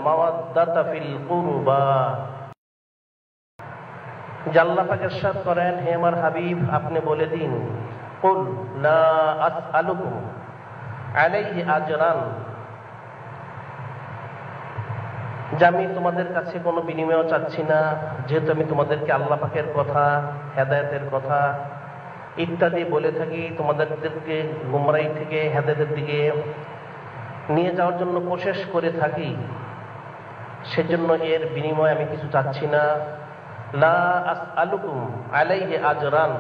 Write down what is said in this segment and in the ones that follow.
মাওয়াদ্দাতা feel কুরবা। আল্লাহ পাক ইরশাদ করেন, হে আমার হাবিব আপনি বলে দিন, কুল লা আসআলুকুম আলাইহি আজরান, যে আমি তোমাদের কাছে কোনো বিনিময় চাচ্ছি না, যেহেতু আমি তোমাদেরকে আল্লাহ পাকের কথা, হেদায়েতের কথা ইত্যাদি বলে থাকি, তোমাদেরকে গুমরাহি থেকে হেদায়েতের দিকে নিয়ে যাওয়ার জন্য কোশিশ করে থাকি, সেজন্য এর বিনিময়ে আমি কিছু চাচ্ছি না। লা আসআলুকুম আলাইহি আজরান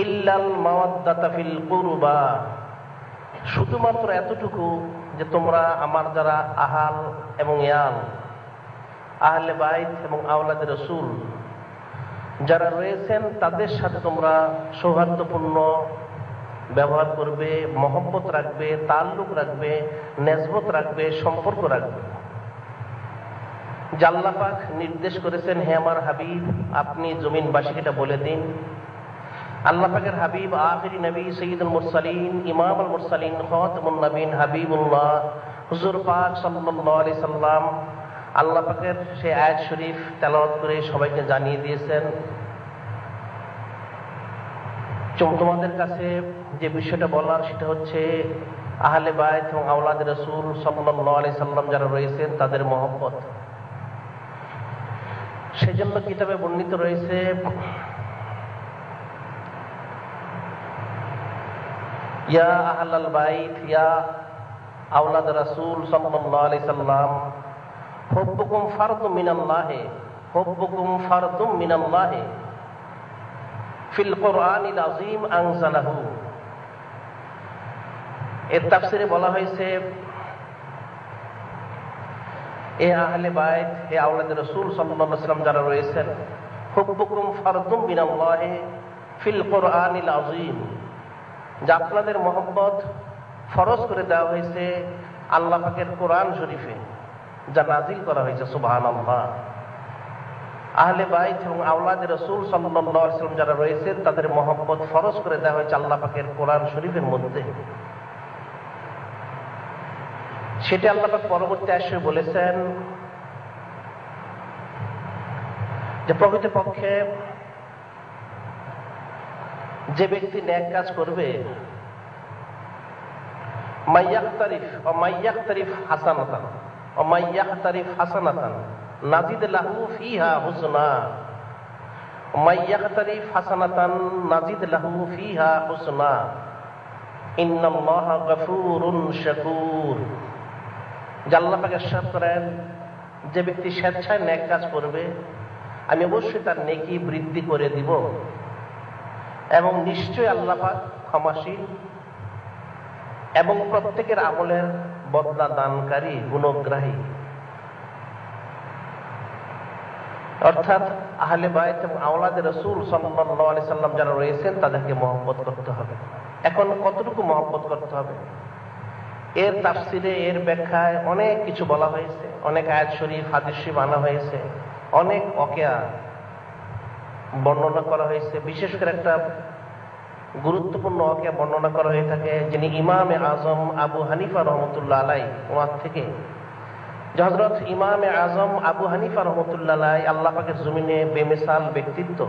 ইল্লাল মাওয়াদ্দাতা ফিল কুরবা, শুধুমাত্র এতটুকু যে তোমরা আমার যারা আহাল এবং ইয়াল, আহলে বাইত এবং আওলাদে রাসূল যারা রয়েছেন তাদের সাথে তোমরা সৌহার্দ্যপূর্ণ ব্যবহার করবে, মহব্বত রাখবে, তাল্লুক রাখবে, নেসবত রাখবে, সম্পর্ক রাখবে। আল্লাহ পাক নির্দেশ করেছেন, হে আমার হাবিব আপনি জমিনবাসীকে এটা বলে দিন। আল্লাহ পাকের হাবিব আখিরি নবী সৈয়দুল মুরসালিন, ইমামুল মুরসালিন, খাতামুন নবীন, হাবিবুল্লাহ হুজুর পাক সাল্লাল্লাহু আলাইহি সাল্লাম আল্লাহ পাকের সেই আয়াত শরীফ তেলাওয়াত করে সবাইকে জানিয়ে দিয়েছেন, তোমাদের কাছে যে বিষয়টা বলার সেটা হচ্ছে আহলে বাইত এবং আওলাদে রাসূল সাল্লাল্লাহু আলাইহি সাল্লাম যারা রয়েছেন তাদের মহব্বত। সেজন্য কিতাবে বর্ণিত রয়েছে, ইয়া আহলাল বাইত ইয়া আওলাদ রাসূল সাল্লাল্লাহু আলাইহি সাল্লাম হুব্বুকুম ফারদুম মিনাল্লাহ, হুব্বুকুম ফারদুম মিনাল্লাহ ফিল কুরআনিল আযীম আনজালাহু। এর তাফসীরে বলা হয়েছে, এ আহলে বাইত, হে আওলাদ রাসূল সাল্লাল্লাহু আলাইহি সাল্লাম যারা রয়েছেন, হুব্বুকুম ফারদুম মিনাল্লাহ ফিল কুরআনিল আযীম, যা আপনাদের মহব্বত ফরজ করে দেওয়া হয়েছে আল্লাহ পাকের কোরআন শরীফে, যা নাজিল করা হয়েছে। সুবহানাল্লাহ। আহলে বাইত এবং আওলাদে রাসূল সাল্লাল্লাহু আলাইহি ওয়াসাল্লাম যারা রয়েছেন তাদের মহব্বত ফরজ করে দেওয়া হয়েছে আল্লাহ পাকের কোরআন শরীফের মধ্যে। সেটা আল্লাহ পাক পরবর্তী আয়াতে বলেছেন যে প্রকৃতপক্ষে যে ব্যক্তি নেক কাজ করবে, মাইয়াহতারিফ ওয়া মাইয়াহতারিফ হাসানাতান ওয়া মাইয়াহতারিফ হাসানাতান নাজিদ লাহু ফিহা হুসনা, মাইয়াহতারিফ হাসানাতান নাজিদ লাহু ফিহা হুসনা ইন্নাল্লাহা গফুরুন শাকুর। আল্লাহ পাক ইরশাদ করেন, যে ব্যক্তি স্বেচ্ছায় নেক কাজ করবে আমি অবশ্যই তার নেকি বৃদ্ধি করে দিব, এবং নিশ্চয়ই আল্লাহ পাক ক্ষমাশীল এবং প্রত্যেকের আমলের বদলা দানকারী, গুণগ্রাহী। অর্থাৎ আহলে বাইত এবং আওলাদে রাসূল সাল্লাল্লাহু আলাইহি সাল্লাম যারা রয়েছেন তাদেরকে মহব্বত করতে হবে। এখন কতটুকু মহব্বত করতে হবে, এর তাফসিরে, এর ব্যাখ্যায় অনেক কিছু বলা হয়েছে, অনেক আয়াত শরীফ, হাদিস শরীফ আনা হয়েছে, অনেক ওয়াকিয়া বর্ণনা করা হয়েছে। বিশেষ করে একটা গুরুত্বপূর্ণ ওয়াকিয়া বর্ণনা করা হয়ে থাকে, যিনি ইমামে আজম আবু হানিফা রহমতুল্লাহ আলাইহি, ওনার থেকে যে হযরত ইমামে আজম আবু হানিফা রহমতুল্লাহ আলাইহি আল্লাহ পাকের জমিনে বেমিসাল ব্যক্তিত্ব,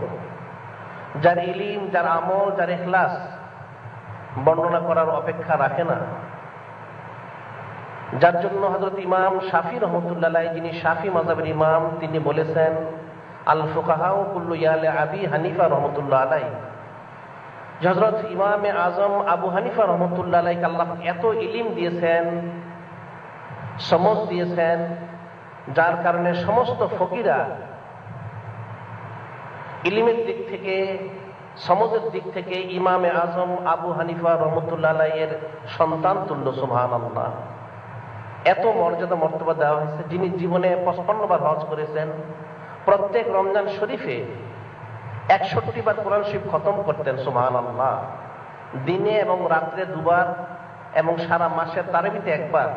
যার ইলম, যার আমল, যার ইখলাস বর্ণনা করার অপেক্ষা রাখে না, যার জন্য হযরত ইমাম শাফি রহমতুল্লাহ আলাইহি, যিনি শাফি মাযহাবের ইমাম, তিনি বলেছেন আল ফুকাহাউ কুল্লু ইয়ালে আবি হানিফা রহমতুল্লাহ আলাইহি। হযরত ইমামে আজম আবু হানিফা রহমতুল্লাহ আলাইহি আল্লাহ এত ইলম দিয়েছেন, সমঝ দিয়েছেন, যার কারণে সমস্ত ফকিরা ইলমের দিক থেকে, সমঝের দিক থেকে ইমামে আজম আবু হানিফা রহমতুল্লাহ আলাইহির সন্তান তুল্য। সুবহানাল্লাহ। এত মর্যাদা মর্তবা দেওয়া হয়েছে, যিনি জীবনে 55 বার হজ করেছেন, প্রত্যেক রমজান শরীফে 61 বার কোরআন শরীফ খতম করতেন। সুবহানাল্লাহ। দিনে এবং রাত্রে 2 বার, এবং সারা মাসের তারাবিতে 1 বার।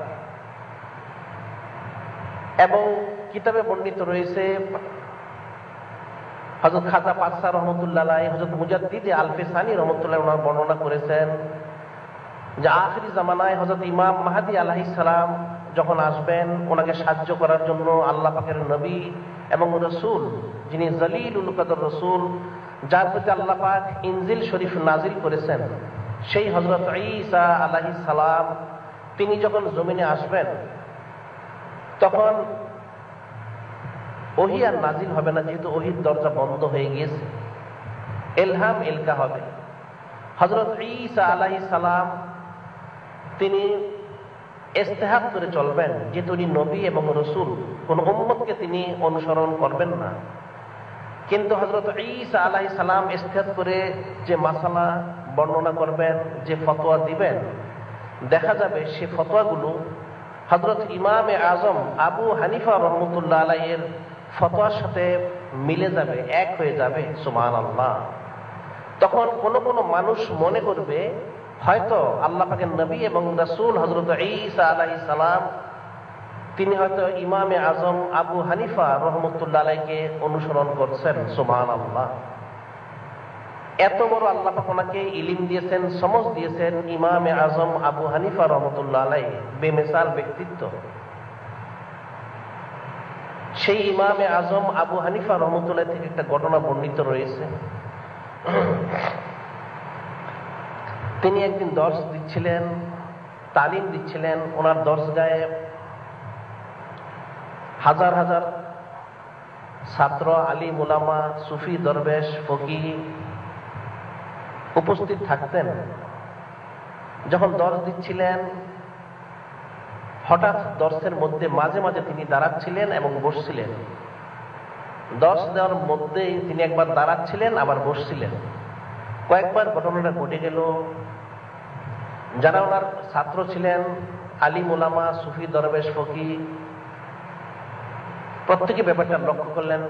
এবং কিতাবে বর্ণিত রয়েছে হযরত খাজা পাতশাহ রহমতুল্লাহ আলাইহি, হযরত মুজাদ্দিদ আলফে সানি রহমতুল্লাহ আলাইহি বর্ণনা করেছেন যে আখিরি জামানায় হযরত ইমাম মাহদী আলাইহিস সালাম যখন আসবেন ওনাকে সাহায্য করার জন্য আল্লাহ পাকের নবী এবং রাসূল, যিনি জলিলুল কদর রাসূল, যার প্রতি আল্লাহ পাক ইনজিল শরীফ নাজিল করেছেন, সেই হযরত ঈসা আলাইহিস সালাম তিনি যখন জমিনে আসবেন তখন ওহী আর নাজিল হবে না, যেহেতু ওহীর দরজা বন্ধ হয়ে গিয়েছে। ইলহাম ইলকা হবে। হযরত ঈসা আলাইহিস সালাম তিনি ইস্তেহাদ করে চলবেন, যেহেতু উনি নবী এবং রাসূল, কোন উম্মতকে তিনি অনুসরণ করবেন না। কিন্তু হযরত ঈসা আলাইহিস সালাম ইস্তেহাদ করে যে মাসালা বর্ণনা করবেন, যে ফতোয়া দিবেন, দেখা যাবে সে ফতোয়াগুলো হযরত ইমামে আজম আবু হানিফা রাহমাতুল্লাহ আলাইহির ফতোয়ার সাথে মিলে যাবে, এক হয়ে যাবে। সুবহানাল্লাহ। তখন কোন কোন মানুষ মনে করবে হয়তো আল্লাহ পাকের নবী এবং রাসূল হযরত ঈসা আলাইহিস সালাম তিনি হয়তো ইমামে আজম আবু হানিফা রাহমাতুল্লাহ আলাইহিকে অনুসরণ করছেন। সুবহানাল্লাহ। এত বড় আল্লাহ পাক ওনাকে ইলম দিয়েছেন, সমঝ দিয়েছেন। ইমামে আজম আবু হানিফা রাহমাতুল্লাহ আলাইহি বেমিসাল ব্যক্তিত্ব। সেই ইমামে আজম আবু হানিফা রাহমাতুল্লাহ থেকে একটা ঘটনা বর্ণিত রয়েছে। তিনি একদিন দর্স দিচ্ছিলেন, তালিম দিচ্ছিলেন। ওনার দর্সগায়ে হাজার হাজার ছাত্র, আলিম উলামা, সুফি দরবেশ, ফকিহ উপস্থিত থাকতেন। যখন দর্স দিচ্ছিলেন হঠাৎ দর্সের মধ্যে মাঝে মাঝে তিনি দাঁড়াচ্ছিলেন এবং বসছিলেন। দর্স দেওয়ার মধ্যেই তিনি একবার দাঁড়াচ্ছিলেন আবার বসছিলেন। কয়েকবার ঘটনাটা ঘটে গেল। যারা ওনার ছাত্র ছিলেন, আলিম উলামা, সুফি দরবেশ, ফকিহ, প্রত্যেকে ব্যাপারটা লক্ষ্য করলেন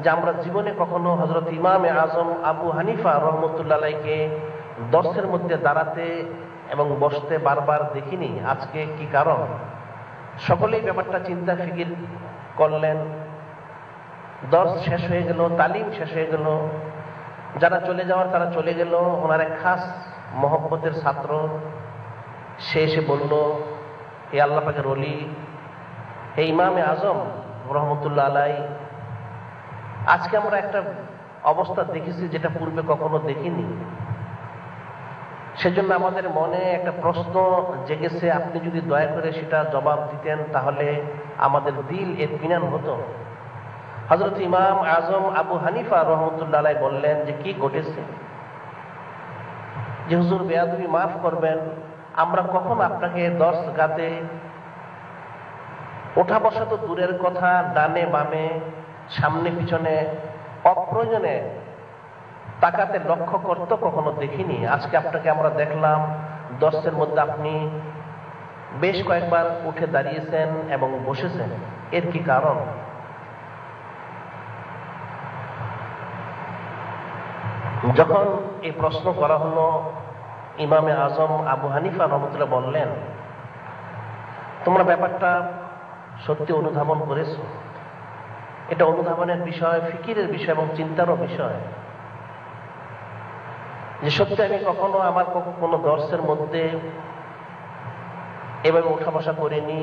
যে আমরা জীবনে কখনো হযরত ইমামে আজম আবু হানিফা রাহমাতুল্লাহ আলাইহিকে দর্সের মধ্যে দাঁড়াতে এবং বসতে বারবার দেখিনি। আজকে কি কারণ? সকলেই ব্যাপারটা চিন্তা ফিকির করলেন। দর্স শেষ হয়ে গেল, তালিম শেষ হয়ে গেল। যারা চলে যাওয়ার তারা চলে গেল। ওনার এক খাস মহব্বতের ছাত্র সে এসে বলল, হে আল্লাহ পাকের ওলি, হে ইমামে আজম রাহমাতুল্লাহ আলাইহি, আজকে আমরা একটা অবস্থা দেখেছি যেটা পূর্বে কখনো দেখিনি। সেজন্য আমাদের মনে একটা প্রশ্ন জেগেছে, আপনি যদি দয়া করে সেটা জবাব দিতেন তাহলে আমাদের দিল ইতমিনান হতো। হযরত ইমাম আজম আবু হানিফা রাহমাতুল্লাহ আলাইহি বললেন যে কি ঘটেছে? যে হুজুর বেয়াদবি মাফ করবেন, আমরা কখন আপনাকে দর্স গাতে ওঠা বসা তো দূরের কথা, ডানে বামে সামনে পিছনে অপ্রয়োজনে তাকাতে লক্ষ্য করতে কখনো দেখিনি। আজকে আপনাকে আমরা দেখলাম দর্সের মধ্যে আপনি বেশ কয়েকবার উঠে দাঁড়িয়েছেন এবং বসেছেন, এর কি কারণ? যখন এই প্রশ্ন করা হলো, ইমামে আজম আবু হানিফা রাহমাতুল্লাহ বললেন, তোমরা ব্যাপারটা সত্যি অনুধাবন করেছো। এটা অনুধাবনের বিষয়, ফিকিরের বিষয় এবং চিন্তারও বিষয়। যে সত্যি আমি কখনো আমার কোনো দর্সের মধ্যে এভাবে উঠা বসা করিনি,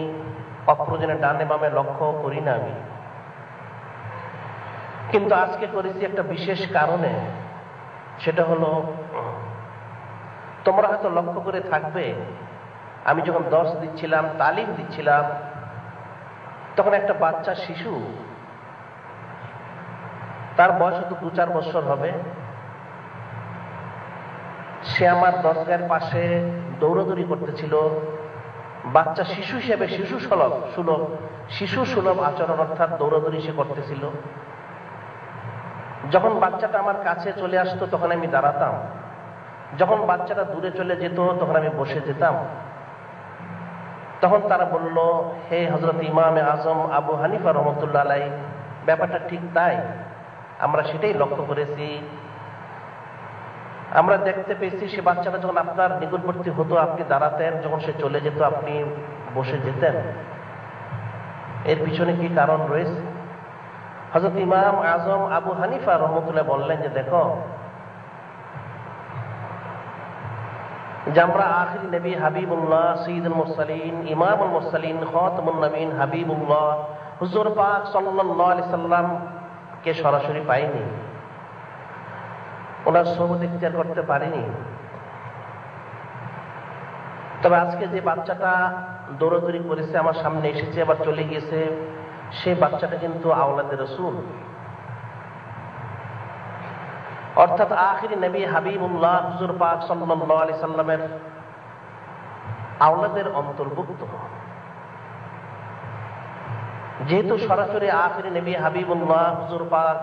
অপ্রয়োজনে ডানে বামে লক্ষ্য করি না আমি। কিন্তু আজকে করেছি একটা বিশেষ কারণে। সেটা হলো, তোমরা হয়তো লক্ষ্য করে থাকবে আমি যখন দর্স দিচ্ছিলাম, তালিম দিচ্ছিলাম, তখন একটা বাচ্চা শিশু, তার বয়স হয়তো 2-4 বছর হবে, সে আমার দরজার পাশে দৌড়াদৌড়ি করতেছিল। বাচ্চা শিশু হিসেবে শিশু সুলভ আচরণ, অর্থাৎ দৌড়াদৌড়ি সে করতেছিল। যখন বাচ্চাটা আমার কাছে চলে আসতো তখন আমি দাঁড়াতাম, যখন বাচ্চাটা দূরে চলে যেত তখন আমি বসে যেতাম। তখন তারা বলল, হে হযরত ইমামে আজম আবু হানিফা রাহমাতুল্লাহ আলাইহি, ব্যাপারটা ঠিক তাই, আমরা সেটাই লক্ষ্য করেছি। আমরা দেখতে পেয়েছি সে বাচ্চাটা যখন আপনার নিকটবর্তী হতো আপনি দাঁড়াতেন, যখন সে চলে যেত আপনি বসে যেতেন। এর পিছনে কি কারণ রয়েছে? হযরত ইমাম আজম আবু হানিফা রাহমাতুল্লাহ বললেন যে দেখো, যে আমরা আখিরি নবী হাবিবুল্লাহ সঈদুল মুরসালিন ইমামুল মুরসালিন খাতামুন নবীন হাবিবুল্লাহ হুজুর পাক সাল্লাল্লাহু আলাইহি সাল্লাম কে সরাসরি পাইনি, ওনার সোহবত ইখতিয়ার করতে পারিনি। তবে আজকে যে বাচ্চাটা দৌড়াদৌড়ি করেছে, আমার সামনে এসেছে আবার চলে গিয়েছে, সে বাচ্চাটা কিন্তু আওলাদে রাসূল, অর্থাৎ আখিরি নবী হাবিবুল্লাহ হুজুর পাক সাল্লাল্লাহু আলাইহি সাল্লামের আওলাদের অন্তর্ভুক্ত। যেহেতু সরাসরি আখিরি নবী হাবিবুল্লাহ হুজুর পাক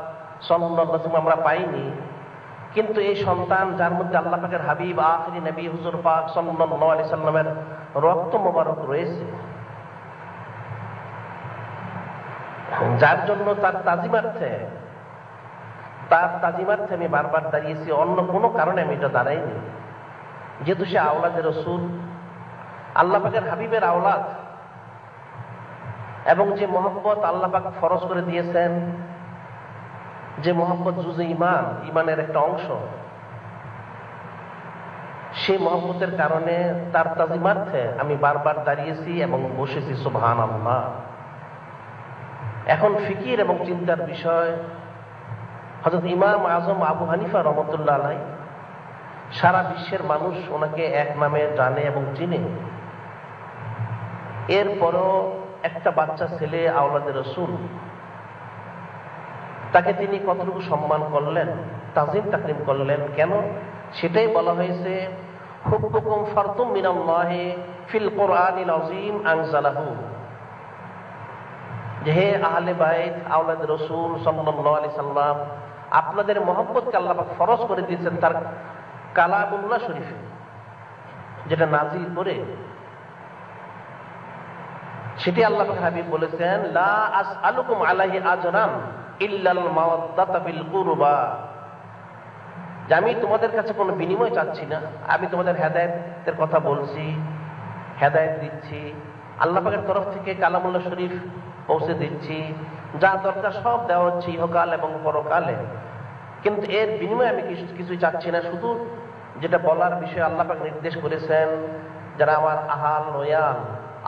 সাল্লাল্লাহু আলাইহি সাল্লাম আমরা পাইনি, কিন্তু এই সন্তান যার মধ্যে আল্লাহ পাকের হাবিব আখিরি নবী হুজুর পাক সাল্লাল্লাহু আলাইহি সাল্লামের রক্ত মোবারক রয়েছে, যার জন্য তার তাজিমার্থে আমি বারবার দাঁড়িয়েছি, অন্য কোনো কারণে আমি এটা দাঁড়াইনি। যেহেতু সে আওলাদে রাসূল, আল্লাহ পাকের হাবিবের আওলাদ, এবং যে মহব্বত আল্লাহ পাক ফরজ করে দিয়েছেন, যে মহব্বত জুজে ইমানের একটা অংশ, সেই মহব্বতের কারণে তার তাজিমার্থে আমি বারবার দাঁড়িয়েছি এবং বসেছি। সুবহানাল্লাহ। এখন ফিকির এবং চিন্তার বিষয়, হযরত ইমাম আজম আবু হানিফা রহমতুল্লাহ আলাইহি, সারা বিশ্বের মানুষ ওনাকে এক নামে জানে এবং চিনে। এরপরও একটা বাচ্চা ছেলে আওলাদে রাসূল, তাকে তিনি কতটুকু সম্মান করলেন, তাজিম তাকরিম করলেন, কেন? সেটাই বলা হয়েছে হুব্বুকুম ফারতুম মিনাল্লাহি ফিল কুরআনিল আযীম আনজালাহু, যে হে আহলে বাইত আওলাদে রাসূল সাল্লাল্লাহু আলাইহি সাল্লাম, আপনাদের মহব্বতকে আল্লাহ পাক ফরজ করে দিয়েছেন তার কালামুল্লাহ শরীফে, যেটা নাজিল করে। সেটি আল্লাহ পাক হাবিব বলেছেন, লা আসআলুকুম আলাইহি আজরান ইল্লাল মাওয়াদ্দাতা বিল কুরবা, যে আমি তোমাদের কাছে কোনো বিনিময় চাচ্ছি না, আমি তোমাদের হেদায়েতের কথা বলছি, হেদায়েত দিচ্ছি, আল্লাহ পাকের তরফ থেকে কালামুল্লাহ শরীফ পৌঁছে দিচ্ছি, যা দরকার সব দেওয়া হচ্ছে ইহকাল এবং পরকালে, কিন্তু এর বিনিময়ে আমি কিছুই চাচ্ছি না। শুধু যেটা বলার বিষয়ে আল্লাহ পাক নির্দেশ করেছেন, যারা আমার আহাল ওয়াল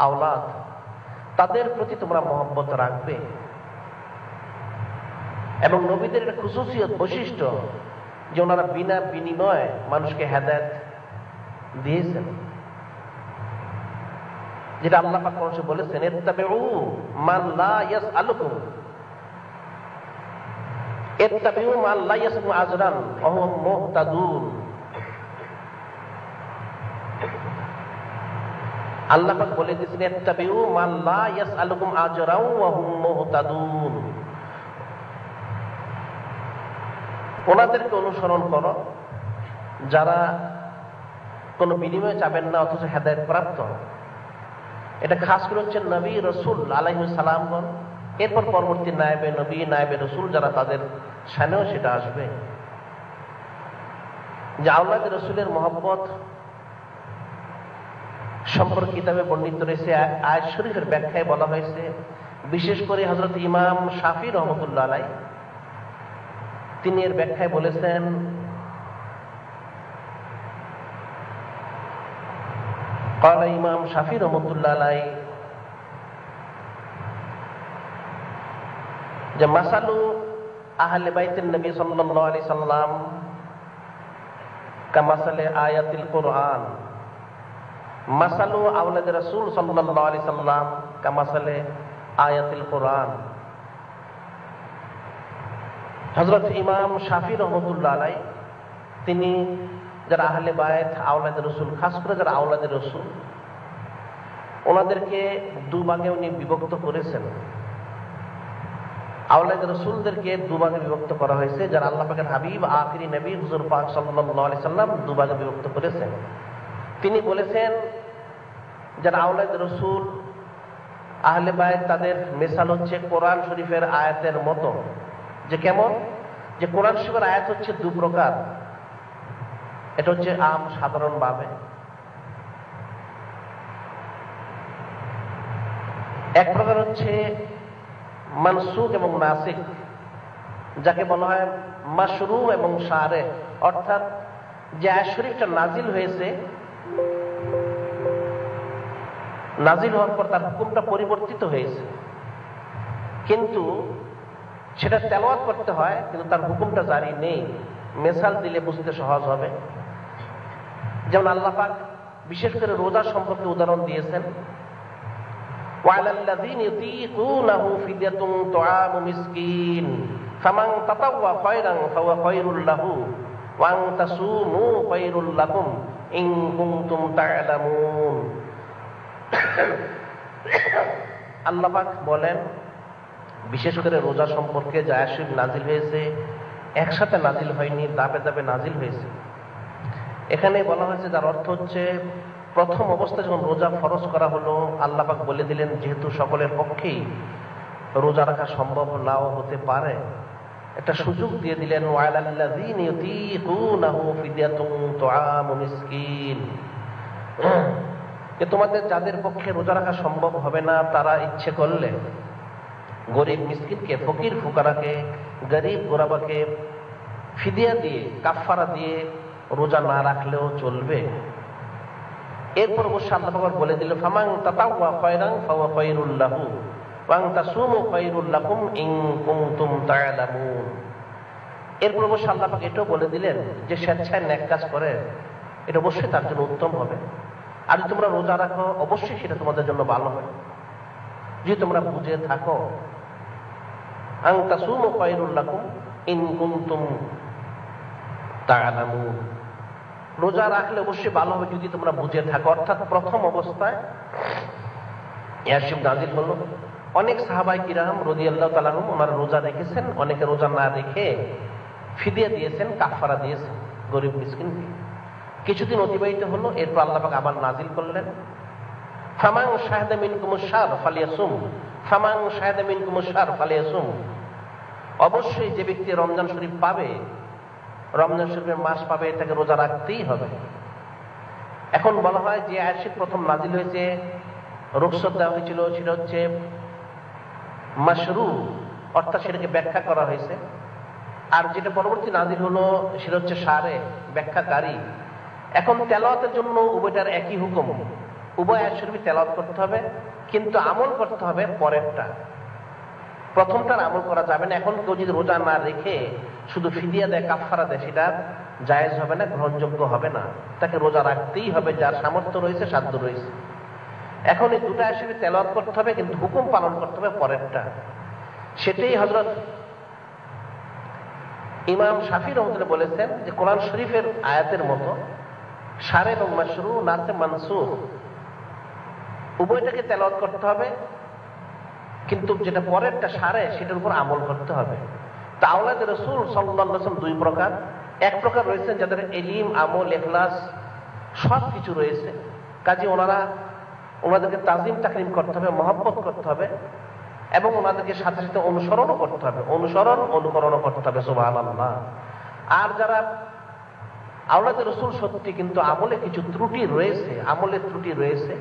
আওলাদ, তাদের প্রতি তোমরা মহব্বত রাখবে। এবং নবীদের একটা খুশুসিয়ত বৈশিষ্ট্য যে ওনারা বিনা বিনিময়ে মানুষকে হেদায়েত দিয়েছেন, যেটা আল্লাহ পাক কোরআনে বলেছেন, ইত্তাবিউ মান লা ইয়াসআলুকুম আজরান ওয়া হুম মুহতাদুন। আল্লাহ পাক বলে দিয়েছেন, ইত্তাবিউ মান লা ইয়াসআলুকুম আজরান ওয়া হুম মুহতাদুন, ওনাদেরকে অনুসরণ করো যারা কোনো বিনিময় চাবেন না অথচ হেদায়েত প্রাপ্ত। এটা খাস করে হচ্ছে নবী রাসূল আলাইহিস সালামগণ, এরপর পরবর্তী নায়েবে নবী নায়েবে রাসূল যারা, তাদের শানেও সেটা আসবে। যে আওলাদে রাসূলের মহব্বত সম্পর্কে কিতাবে বর্ণিত রয়েছে, আয়াত শরীফের ব্যাখ্যায় বলা হয়েছে, বিশেষ করে হযরত ইমাম শাফি রহমতুল্লাহ আলাইহি তিনি এর ব্যাখ্যায় বলেছেন, قال ইমাম শাফি রহমতুল্লাহ আলাইহি, যে মাসালু আহলে বাইতের নবী সাল্লাল্লাহু আলাইহি সাল্লাম কামাসালে আয়াতিল কুরআন, মাসালু আওলাদ রাসূল সাল্লাল্লাহু আলাইহি সাল্লাম কামাসালে আয়াতিল কুরআন। হযরত ইমাম শাফি রহমতুল্লাহ আলাইহি তিনি যারা আহলে বায়ত আওলাদ রাসূল, খাস করে যারা আওলাদ রাসূল, ওনাদেরকে দুভাগে উনি বিভক্ত করেছেন। আওলাদ রাসূলদেরকে দুভাগে বিভক্ত করা হয়েছে, যারা আল্লাহ পাকের হাবিব আখিরি নবী হুজুর পাক সাল্লাল্লাহু আলাইহি সাল্লাম দুভাগে বিভক্ত করেছেন। তিনি বলেছেন, যারা আওলাদ রাসূল আহলে বায়ত, তাদের মিসাল হচ্ছে কোরআন শরীফের আয়াতের মতো। যে কেমন? যে কোরআন শরীফের আয়াত হচ্ছে দু প্রকার, এটা হচ্ছে আম সাধারণ ভাবে, এক প্রকার হচ্ছে মানসুখ এবং নাসিখ, যাকে বলা হয় মাশরু এবং শারে, অর্থাৎ যে আয়াত শরীফটা নাজিল হয়েছে নাজিল হওয়ার পর তার হুকুমটা পরিবর্তিত হয়েছে, কিন্তু সেটা তেলাওয়াত করতে হয়, কিন্তু তার হুকুমটা জারি নেই। মেসাল দিলে বুঝতে সহজ হবে। যেমন আল্লাহ পাক বিশেষ করে রোজা সম্পর্কে উদাহরণ দিয়েছেন, ওয়ালাল্লাযীনা ইউতীকুনাহু ফিদিয়াতুন তুআমু মিসকিন ফামান তাতাওয়া খায়রান ফাহুয়া খায়রুল লাহু ওয়া আন তাসুমু খায়রুল লাকুম ইন কুনতুম তা'লামুন। আল্লাহ পাক বলেন, বিশেষ করে রোজা সম্পর্কে যে আয়াত নাজিল হয়েছে একসাথে নাজিল হয়নি, দাবে দাবে নাজিল হয়েছে। এখানে বলা হয়েছে, যার অর্থ হচ্ছে প্রথম অবস্থায় যখন রোজা ফরজ করা হলো, আল্লাহ পাক বলে দিলেন যেহেতু সকলের পক্ষেই রোজা রাখা সম্ভব নাও হতে পারে, একটা সুযোগ দিয়ে দিলেন, ওয়ালাল্লাযীনা ইউতীকুনাহু ফিদিয়াতুন তুআমু মিসকিন, যে তোমাদের যাদের পক্ষে রোজা রাখা সম্ভব হবে না তারা ইচ্ছে করলে গরিব মিসকিনকে, ফকির ফুকারাকে, গরিব গোরাবাকে ফিদিয়া দিয়ে, কাফফারা দিয়ে রোজা না রাখলেও চলবে। এরপর অবশ্য আল্লাহ পাক বলে দিল, ফামান তাতাওয়া খায়রান ফাহুয়া খায়রুল লাহু ওয়া আন তাসুমু খায়রুল লাকুম ইন কুনতুম তা'লামুন। এরপর অবশ্য আল্লাহ পাক এটাও বলে দিলেন যে স্বেচ্ছায় নেক কাজ করে এটা অবশ্যই তার জন্য উত্তম হবে, আর যদি তোমরা রোজা রাখো অবশ্যই সেটা তোমাদের জন্য ভালো হবে, যদি তোমরা বুঝে থাকো। আন তাসুমু খায়রুল লাকুম ইন কুনতুম তা'লামুন, রোজা রাখলে অবশ্যই ভালো হবে যদি তোমরা বুঝে থাকো। অর্থাৎ প্রথম অবস্থায় ইয়াসিব নাজিল হলো, অনেক সাহাবায়ে কিরাম রাদিয়াল্লাহু তাআলা আনহুম ওনারা রোজা রেখেছেন, অনেকে রোজা না রেখে ফিদিয়া দিয়েছেন, কাফফারা দিয়েছেন গরিব মিসকিনকে। কিছুদিন অতিবাহিত হলো, এরপর আল্লাহ পাক আবার নাজিল করলেন, ফামান শাহিদা মিনকুমুশ শাহর ফালিয়াসুম, ফামান শাহিদা মিনকুমুশ শাহর ফালিয়াসুম। অবশ্যই যে ব্যক্তি রমজান শরীফ পাবে, রমজান শরীফের মাস পাবে, তাকে রোজা রাখতেই হবে। এখন বলা হয় যে আয়াত প্রথম নাজিল হয়েছে, রুখসত দেওয়া হয়েছিল, সেটা হচ্ছে মাশরু, অর্থাৎ সেটাকে ব্যাখ্যা করা হয়েছে। আর যেটা পরবর্তী নাজিল হলো সেটা হচ্ছে শারে, ব্যাখ্যাকারী। এখন তেলাওয়াতের জন্য উভয়টার একই হুকুম, উভয় আয়াত শরীফ তেলাওয়াত করতে হবে, কিন্তু আমল করতে হবে পরেরটা। প্রথমটার আমল করা যাবে না। এখন কেউ যদি রোজা না রেখে শুধু ফিদিয়া দেয়, কাফফারা দেয়, সেটা জায়েজ হবে না, গ্রহণযোগ্য হবে না। তাকে রোজা রাখতেই হবে, যার সামর্থ্য রয়েছে, সাধ্য রয়েছে। এখন এই দুটো আয়াত শরীফ তেলাওয়াত করতে হবে, কিন্তু হুকুম পালন করতে হবে পরেরটা। সেটাই হযরত ইমাম শাফি রাহমাতুল্লাহ বলেছেন যে কোরআন শরীফের আয়াতের মতো শারে এবং মাশরু, নাসে মানসুখ উভয়টাকে তেলাওয়াত করতে হবে, কিন্তু যেটা পরেরটা শারে সেটার উপর আমল করতে হবে। তা আওলাদে রাসূল সাল্লাল্লাহু আলাইহি ওয়াসাল্লাম দুই প্রকার। এক প্রকার রয়েছেন যাদের ইলম, আমল, ইখলাস সব কিছু রয়েছে, কাজে ওনাদেরকে তাজিম তাকরিম করতে হবে, মহব্বত করতে হবে, এবং ওনাদেরকে সাথে সাথে অনুসরণও করতে হবে, অনুকরণও করতে হবে। সুবহানাল্লাহ। আর যারা আওলাদে রাসূল সত্যি কিন্তু আমলে কিছু ত্রুটি রয়েছে, আমলের ত্রুটি রয়েছে,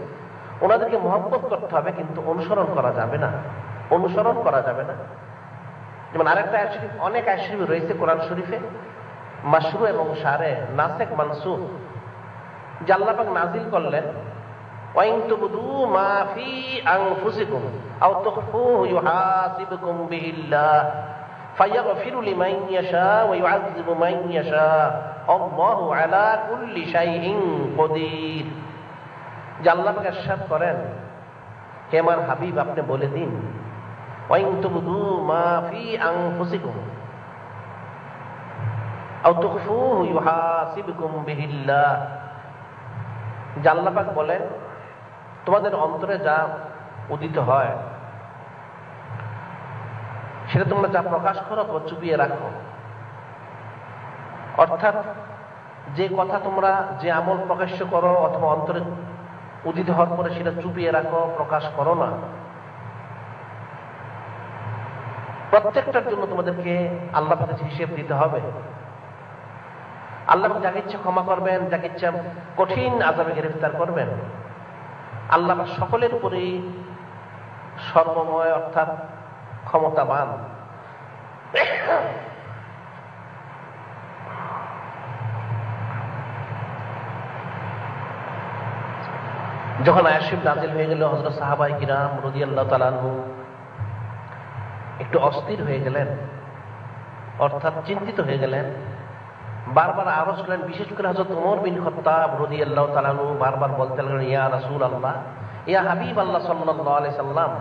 ওনাদেরকে মহব্বত করতে হবে, কিন্তু অনুসরণ করা যাবে না, অনুসরণ করা যাবে না। যেমন আরেকটা আয়াত শরীফ, অনেক আয়াত শরীফ রয়েছে কোরআন শরীফে মাশরু এবং শারে, নাসিখ মানসুখ, যে আল্লাহ পাক নাজিল করলেন, ওয়া ইন তুবদু মা ফি আনফুসিকুম আও তুখফুহু ইউহাসিবকুম বিহিল্লাহ ফায়াগফিরু লিমান ইয়াশা ওয়া ইউআযযিবু মান ইয়াশা আল্লাহু আলা কুল্লি শাইইন কদির। যে আল্লাহ পাক ইরশাদ করেন, হে আমার হাবিব আপনি বলে দিন, ওয়া ইন তুবদু মা ফি আনফুসিকুম আও তুখফুহু ইউহাসিবকুম বিহিল্লাহ। যে আল্লাহ পাক বলেন তোমাদের অন্তরে যা উদিত হয় সেটা তোমরা যা প্রকাশ করো অথবা চুপিয়ে রাখো। অর্থাৎ যে কথা তোমরা, যে আমল প্রকাশ্য করো অথবা অন্তরে উদিত হওয়ার পরে সেটা চুপিয়ে রাখো, প্রকাশ করো না, প্রত্যেকটার জন্য তোমাদেরকে আল্লাহ পাকের কাছে হিসেব দিতে হবে। আল্লাহ যাকে ইচ্ছা ক্ষমা করবেন, যাকে ইচ্ছা কঠিন আযাবে গ্রেফতার করবেন। আল্লাহ সকলের উপরেই সর্বময়, অর্থাৎ ক্ষমতাবান। যখন আয়াত শরীফ নাজিল হয়ে গেল, হযরত সাহাবায়ে কিরাম রাদিয়াল্লাহু তাআলা আনহু একটু অস্থির হয়ে গেলেন, অর্থাৎ চিন্তিত হয়ে গেলেন। বারবার আরজ করলেন, বিশেষ করে হযরত ওমর বিন খাত্তাব রাদিয়াল্লাহু তাআলা আনহু বারবার বলতে লাগলেন, ইয়া রাসূলুল্লাহ, ইয়া হাবিবাল্লাহ সাল্লাল্লাহু আলাইহি সাল্লাম,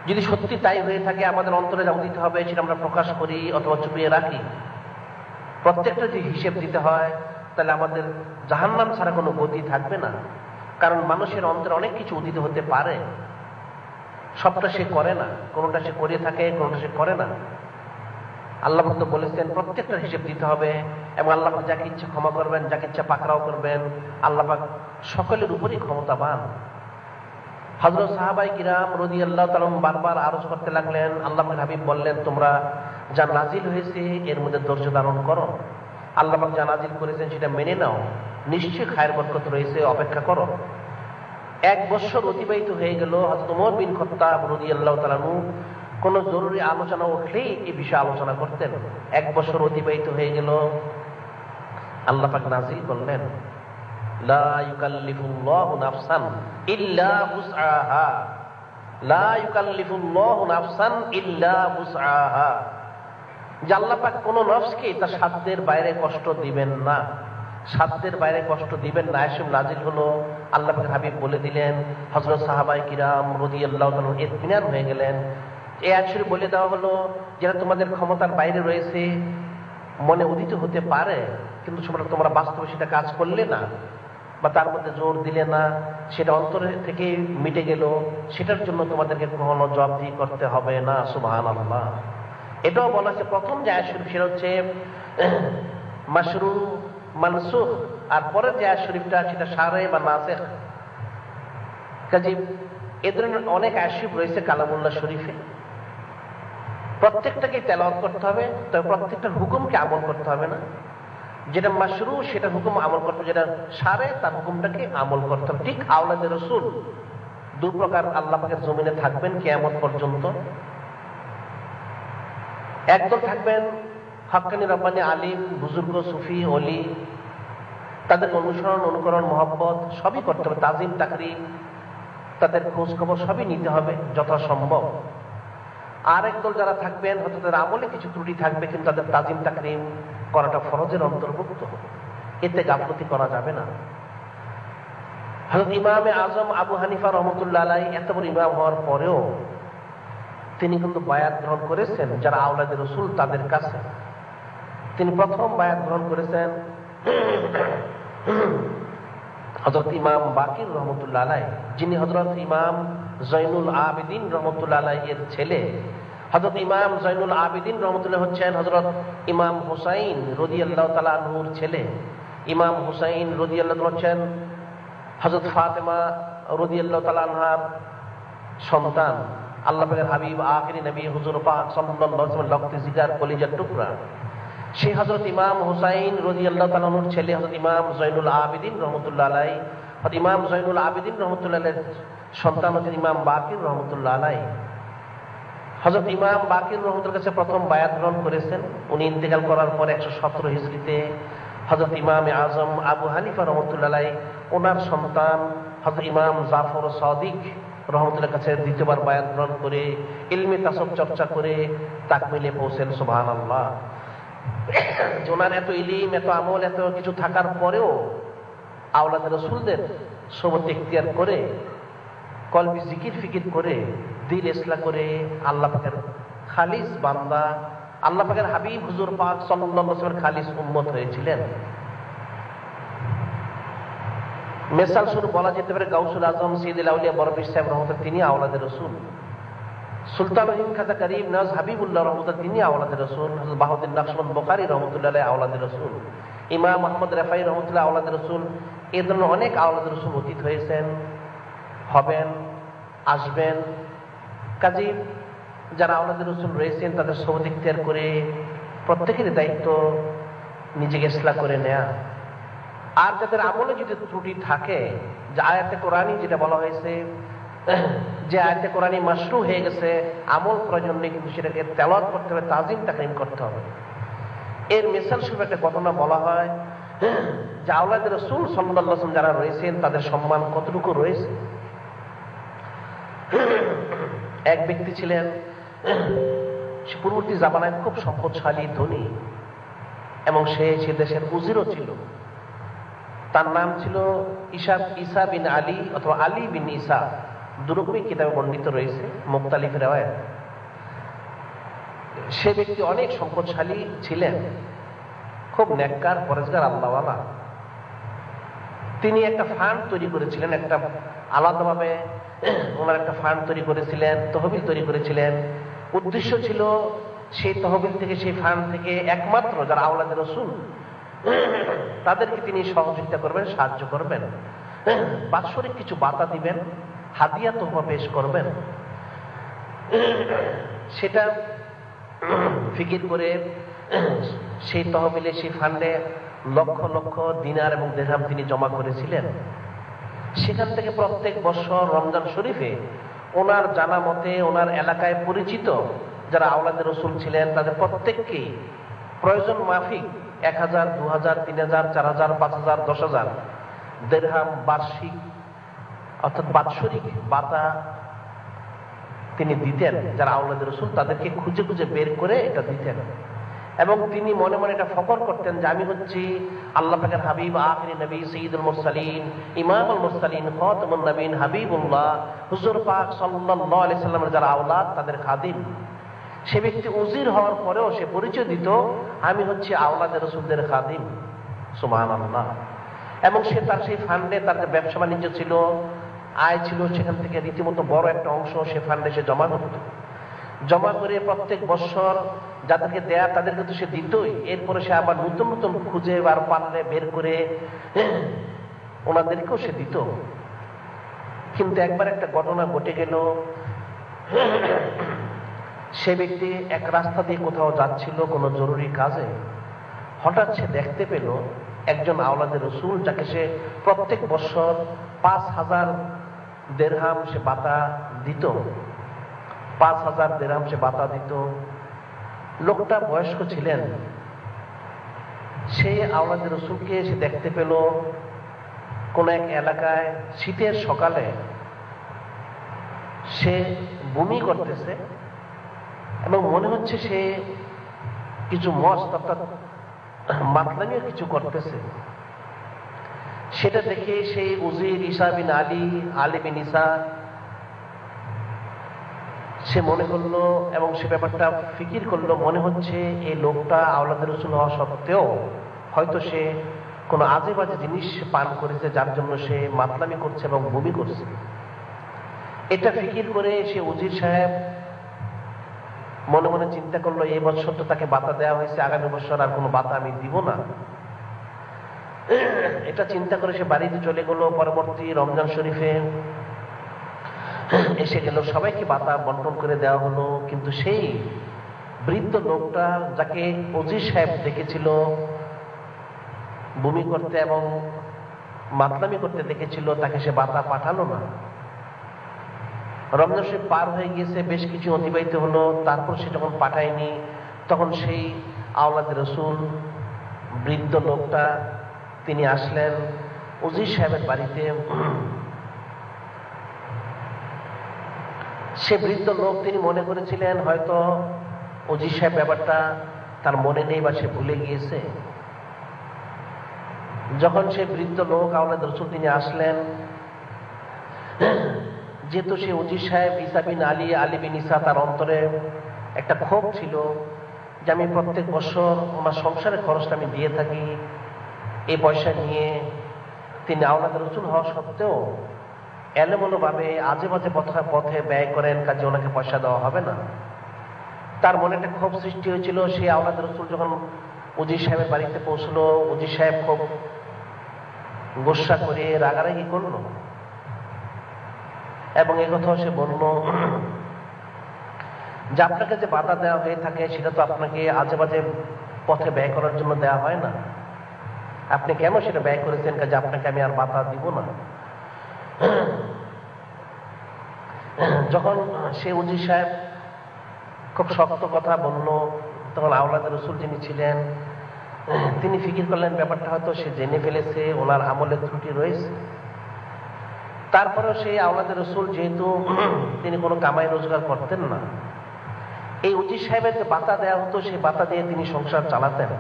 যদি সত্যি তাই হয়ে থাকে আমাদের অন্তরে যা দিতে হবে সেটা আমরা প্রকাশ করি অথবা চুপিয়ে রাখি। প্রত্যেকটা যদি হিসেব দিতে হয় তাহলে আমাদের জাহান্নাম ছাড়া কোনো গতি থাকবে না। কারণ মানুষের অন্তরে অনেক কিছু উদিত হতে পারে, সবটা সে করে না, কোনোটা সে করে থাকে, কোনোটা সে করে না। আল্লাহ তো বলেছেন প্রত্যেকটা হিসেব দিতে হবে, এবং আল্লাহ যাকে ইচ্ছা ক্ষমা করবেন, যাকে ইচ্ছা পাকড়াও করবেন। আল্লাহ পাক সকলের উপরই ক্ষমতাবান। হযরত সাহাবায়ে কিরাম রাদিয়াল্লাহু তাআলা বারবার আরজ করতে লাগলেন। আল্লাহর হাবিব বললেন, তোমরা যা নাজিল হয়েছে এর মধ্যে ধৈর্য ধারণ করো, আল্লাহ পাক যা নাজিল করেছেন সেটা মেনে নাও, নিশ্চয়ই খায়ের বরকত রয়েছে, অপেক্ষা করো। 1 বছর অতিবাহিত হয়ে গেল। হযরত ওমর বিন খাত্তাব রাদিয়াল্লাহু তাআলা কোন জরুরি আলোচনা উঠলেই এই বিষয়ে আলোচনা করতেন। 1 বছর অতিবাহিত হয়ে গেল। আল্লাহ পাক নাজিল করলেন, লা ইউকাল্লিফুল্লাহু নাফসান ইল্লা উসআহা, লা ইউকাল্লিফুল্লাহু নাফসান ইল্লা উসআহা, যে আল্লাহ পাক কোন নফসকে তার সাধ্যের বাইরে কষ্ট দিবেন না, সাধ্যের বাইরে কষ্ট দিবেন না। আয়াত নাজিল হলো, আল্লাহ পাক হাবিব বলে দিলেন। হযরত সাহাবায়ে কিরাম রাদিয়াল্লাহু তাআলা ইতমিনান হয়ে গেলেন। এই আয়াত শরীফ বলে দেওয়া হলো, যেটা তোমাদের ক্ষমতার বাইরে রয়েছে, মনে উদিত হতে পারে, কিন্তু তোমরা বাস্তবে সেটা কাজ করলে না বা তার মধ্যে জোর দিলে না, সেটা অন্তরে থেকে মিটে গেল, সেটার জন্য তোমাদেরকে কখনো জবাবদিহি করতে হবে না। সুবহানাল্লাহ। এটাও বলা আছে প্রথম যে আয়াত শরীফ সেটা হচ্ছে মাশরু মানসুখ, আর পরের যে আয়াত শরীফটা সেটা সারে বা নাসিখ। কাজেই এ ধরনের অনেক আয়াত শরীফ রয়েছে কালামুল্লাহ শরীফে, প্রত্যেকটাকে তেলাওয়াত করতে হবে, তবে প্রত্যেকটার হুকুমকে আমল করতে হবে না। যেটা মাশরু সেটা হুকুম আমল করতে হবে, যেটা সারে তার হুকুমটাকে আমল করতে হবে। ঠিক আওলাদে রাসূল 2 প্রকার আল্লাহ পাকের জমিনে থাকবেন কিয়ামত পর্যন্ত। একদল থাকবেন হক্কানি রব্বানি আলিম, বুজুর্গ, সুফি, ওলি, তাদের অনুসরণ, অনুকরণ, মহব্বত সবই করতে হবে, তাজিম, তাকরিম, তাদের খোঁজ খবর সবই নিতে হবে যথাসম্ভব। আর একদল যারা থাকবেন হয়তো তাদের আমলে কিছু ত্রুটি থাকবে, কিন্তু তাদের তাজিম তাকরিম করাটা ফরজের অন্তর্ভুক্ত, এতে গাফলতি করা যাবে না। হযরত ইমামে আজম আবু হানিফা রহমতুল্লাহ আলাইহি এত বড় ইমাম হওয়ার পরেও তিনি কিন্তু বায়াত গ্রহণ করেছেন যারা আওলাদে রাসূল তাদের কাছে। তিনি প্রথম বায়াত গ্রহণ করেছেন হযরত ইমাম বাকির রহমতুল্লাহ আলাইহি, যিনি হযরত ইমাম জয়নুল আবেদিন রহমতুল্লাহ আলাইহি এর ছেলে। হযরত ইমাম জয়নুল আবেদিন রহমতুল্লাহ হচ্ছেন হযরত ইমাম হুসাইন রাদিয়াল্লাহু তাআলা আনহুর ছেলে। ইমাম হুসাইন রাদিয়াল্লাহু তাআলা হচ্ছেন হযরত ফাতেমা রাদিয়াল্লাহু তাআলা আনহার সন্তান। আল্লাহ পাকের হাবিব আখিরি নবী হুজুর পাক সাল্লাল্লাহু আলাইহি ওয়াসাল্লাম রক্তে জিগার কলিজার টুকরা সেই হযরত ইমাম হুসাইন রাদিয়াল্লাহু তাআলা আনহুর ছেলে হযরত ইমাম জয়নুল আবেদিন রহমতুল্লাহ আলাইহি। হযরত ইমাম জয়নুল আবেদিন রহমতুল্লাহ আলাইহির সন্তান হচ্ছেন ইমাম বাকির রহমতুল্লাহ আলাইহি। হযরত ইমাম বাকির রহমতুল্লাহ কাছে প্রথম বায়াত গ্রহণ করেছেন। উনি ইন্তেকাল করার পর 117 হিজরিতে হযরত ইমামে আজম আবু হানিফা রহমতুল্লাহ আলাইহি ওনার সন্তান হযরত ইমাম জাফর সাদিক রহমতুল্লাহ কাছে দ্বিতীয়বার বায়াত গ্রহণ করে ইলমে তাসাউফ চর্চা করে তাকমিলে পৌঁছেন। সুবহানাল্লাহ। ওনার এত ইলম, এত আমল, এত কিছু থাকার পরেও আওলাদ রাসূলদের সোহবত ইখতিয়ার করে কলবি জিকির ফিকির করে দিল ইসলাহ করে আল্লাহ পাকের খালিস বান্দা, আল্লাহ পাকের হাবিব হুজুর পাক সাল্লাল্লাহু আলাইহি ওয়াসাল্লামের খালিস উম্মত হয়েছিলেন। মিসাল শুরু বলা যেতে পারে গাউসুল আজম সাইয়্যিদুল আউলিয়া বরফিস সাহেব রহমতুল্লাহ, তিনি আওলাদে রাসূল। সুলতানুল হিন্দ খাজা করিম নাজ হাবিবুল্লাহ রহমতুল্লাহ, তিনি আওলাদে রাসূল। হযরত বাহাউদ্দিন নকশবন্দ বুখারী রহমতুল্লাহ আলাইহি আওলাদে রাসূল। ইমাম আহমদ রাফাই রহমতুল্লাহ আওলাদে রাসূল। এই ধরনের অনেক আওলাদে রাসূল অতীত হয়েছেন, হবেন, আসবেন। কাজী যারা আওলাদে রাসূল রয়েছেন তাদের সোহবত ইখতিয়ার করে প্রত্যেকেরই দায়িত্ব নিজেকে ইসলাহ করে নেয়া। আর যাদের আমলে যদি ত্রুটি থাকে, যে আয়াতে কোরআনী যেটা বলা হয়েছে যে আয়াতে কোরআনী মাশরু হয়ে গেছে, আমল প্রয়োজন নেই, কিন্তু সেটাকে তেলাওয়াত করতে হবে, তাজিম তাকরিম করতে হবে। এর মিসাল স্বরূপ একটা ঘটনা বলা হয়। যে আওলাদ রাসূল সাল্লাল্লাহু আলাইহি ওয়াসাল্লাম যারা রয়েছেন তাদের সম্মান কতটুকু রয়েছে। এক ব্যক্তি ছিলেন, সে পূর্ববর্তী জামানায় খুব সম্পদশালী ধনী এবং সে দেশের উজিরও ছিল। তার নাম ছিল ঈসা বিন আলী অথবা আলী বিন ঈসা, দুরকমই কিতাবে বর্ণিত রয়েছে, মুখতালিফ রিওয়ায়াত। সে ব্যক্তি অনেক সম্পদশালী ছিলেন, খুব নেককার, পরেজগার, আল্লাহওয়ালা। তিনি একটা ফান্ড তৈরি করেছিলেন, একটা আলাদাভাবে ওনার একটা ফান্ড তৈরি করেছিলেন, তহবিল তৈরি করেছিলেন। উদ্দেশ্য ছিল সেই তহবিল থেকে, সেই ফান্ড থেকে একমাত্র যারা আওলাদে রাসূল তাদেরকে তিনি সহযোগিতা করবেন, সাহায্য করবেন, বাৎসরিক কিছু বাতা দিবেন, হাদিয়া তোহফা পেশ করবেন। সেটা ফিকির করে সেই তহবিলে, সেই ফান্ডে লক্ষ লক্ষ দিনার এবং দিরহাম তিনি জমা করেছিলেন। সেখান থেকে প্রত্যেক বছর রমজান শরীফে ওনার জানা মতে ওনার এলাকায় পরিচিত যারা আওলাদে রাসূল ছিলেন তাদের প্রত্যেককেই প্রয়োজন মাফিক 1000, 2000, 3000, 4000, 5000, 10000 দিরহাম বার্ষিক অর্থাৎ বাৎসরিক বাতা তিনি দিতেন। যারা আওলাদে রাসূল তাদেরকে খুঁজে খুঁজে বের করে এটা দিতেন। এবং তিনি মনে মনে এটা ফখর করতেন যে আমি হচ্ছি আল্লাহ পাকের হাবিব, আখিরি নবী, সাইয়্যিদুল মুরসালিন, ইমামুল মুরসালিন, খাতামুন নবীন, হাবিবুল্লাহ, হুজুর পাক সাল্লাল্লাহু আলাইহি সাল্লামের যারা আওলাদ তাদের খাদিম। সে ব্যক্তি উজির হওয়ার পরেও সে পরিচয় দিত আমি হচ্ছি আওলাদে রাসূলদের খাদিম। সুবহানাল্লাহ। এবং সে তার সেই ফান্ডে তার যে ব্যবসা বাণিজ্য ছিল, আয় ছিল, সেখান থেকে রীতিমতো বড় একটা অংশ সে ফান্ডে সে জমা করত। জমা করে প্রত্যেক বছর যাদেরকে দেয়া তাদেরকে তো সে দিতই, এরপরে সে আবার নতুন নতুন খুঁজে আর পারলে বের করে ওনাদেরকেও সে দিত। কিন্তু একবার একটা ঘটনা ঘটে গেল। সে ব্যক্তি এক রাস্তা দিয়ে কোথাও যাচ্ছিল কোনো জরুরি কাজে। হঠাৎ সে দেখতে পেল একজন আওলাদে রাসূল যাকে সে প্রত্যেক বছর 5000 দিরহাম সে বাতা দিত, 5000 দিরহাম সে বাতা দিত। লোকটা বয়স্ক ছিলেন। সেই আওলাদে রাসূলকে সে দেখতে পেল কোন এক এলাকায় শীতের সকালে সে বমি করতেছে এবং মনে হচ্ছে সে কিছু মস্ত অর্থাৎ মাতলামিও কিছু করতেছে। সেটা দেখে সেই উজির ঈসা বিন আলী, আলী বিন ঈসা সে মনে করলো এবং সে ব্যাপারটা ফিকির করলো, মনে হচ্ছে এই লোকটা আওলাদে রাসূল হওয়া সত্ত্বেও হয়তো সে কোনো আজে বাজে জিনিস পান করেছে যার জন্য সে মাতলামি করছে এবং বমি করছে। এটা ফিকির করে সে উজির সাহেব মনে মনে চিন্তা করলো এই বছর তো তাকে বাতা দেওয়া হয়েছে, আগামী বছর আর কোনো বাতা আমি দিব না। এটা চিন্তা করে সে বাড়িতে চলে গেল। পরবর্তী রমজান শরীফে এসে গেল, সবাইকে বাতা বন্টন করে দেওয়া হলো। কিন্তু সেই বৃদ্ধ লোকটা যাকে উজির সাহেব দেখেছিল বমি করতে এবং মাতলামি করতে দেখেছিল, তাকে সে বাতা পাঠালো না। রমজান শরীফ পার হয়ে গিয়েছে, বেশ কিছু অতিবাহিত হলো। তারপর সে যখন পাঠায়নি তখন সেই আওলাদে রাসূল বৃদ্ধ লোকটা তিনি আসলেন উজির সাহেবের বাড়িতে। সে বৃদ্ধ লোক তিনি মনে করেছিলেন হয়তো উজির সাহেব ব্যাপারটা তার মনে নেই বা সে ভুলে গিয়েছে। যখন সে বৃদ্ধ লোক আওলাদে রাসূল তিনি আসলেন, যেহেতু সে উজির সাহেব ঈসা বিন আলী, আলী বিন ঈসা, তার অন্তরে একটা ক্ষোভ ছিল যে আমি প্রত্যেক বছর ওনার সংসারের খরচটা আমি দিয়ে থাকি, এই পয়সা নিয়ে তিনি আওলাদে রাসূল হওয়া সত্ত্বেও এলোমেলো ভাবে আজে বাজে পথে ব্যয় করেন, কাজে ওনাকে পয়সা দেওয়া হবে না। তার মনে একটা ক্ষোভ সৃষ্টি হয়েছিল। সেই আওলাদে রাসূল যখন উজির সাহেবের বাড়িতে পৌঁছলো, উজির সাহেব খুব গোসা করে রাগারাগি করলো এবং এ কথাও সে বলল যে আপনাকে যে বাধা দেওয়া হয়ে থাকে সেটা তো আপনাকে আজে বাজে পথে ব্যয় করার জন্য দেওয়া হয় না, আপনি কেন সেটা ব্যয় করেছেন, কাজে আপনাকে আমি আর বাধা দিব না। যখন সে উজির সাহেব খুব শক্ত কথা বলল, তখন আওলাদে রাসূল যিনি ছিলেন তিনি ফিকির করলেন ব্যাপারটা হয়তো সে জেনে ফেলেছে, ওনার আমলের ত্রুটি রয়েছে। তারপরেও সেই আওলাদে রসুল যেহেতু তিনি কোনো কামাই রোজগার করতেন না, এই উজির সাহেবের যে বাতা দেওয়া হতো সেই বাতা দিয়ে তিনি সংসার চালাতেন।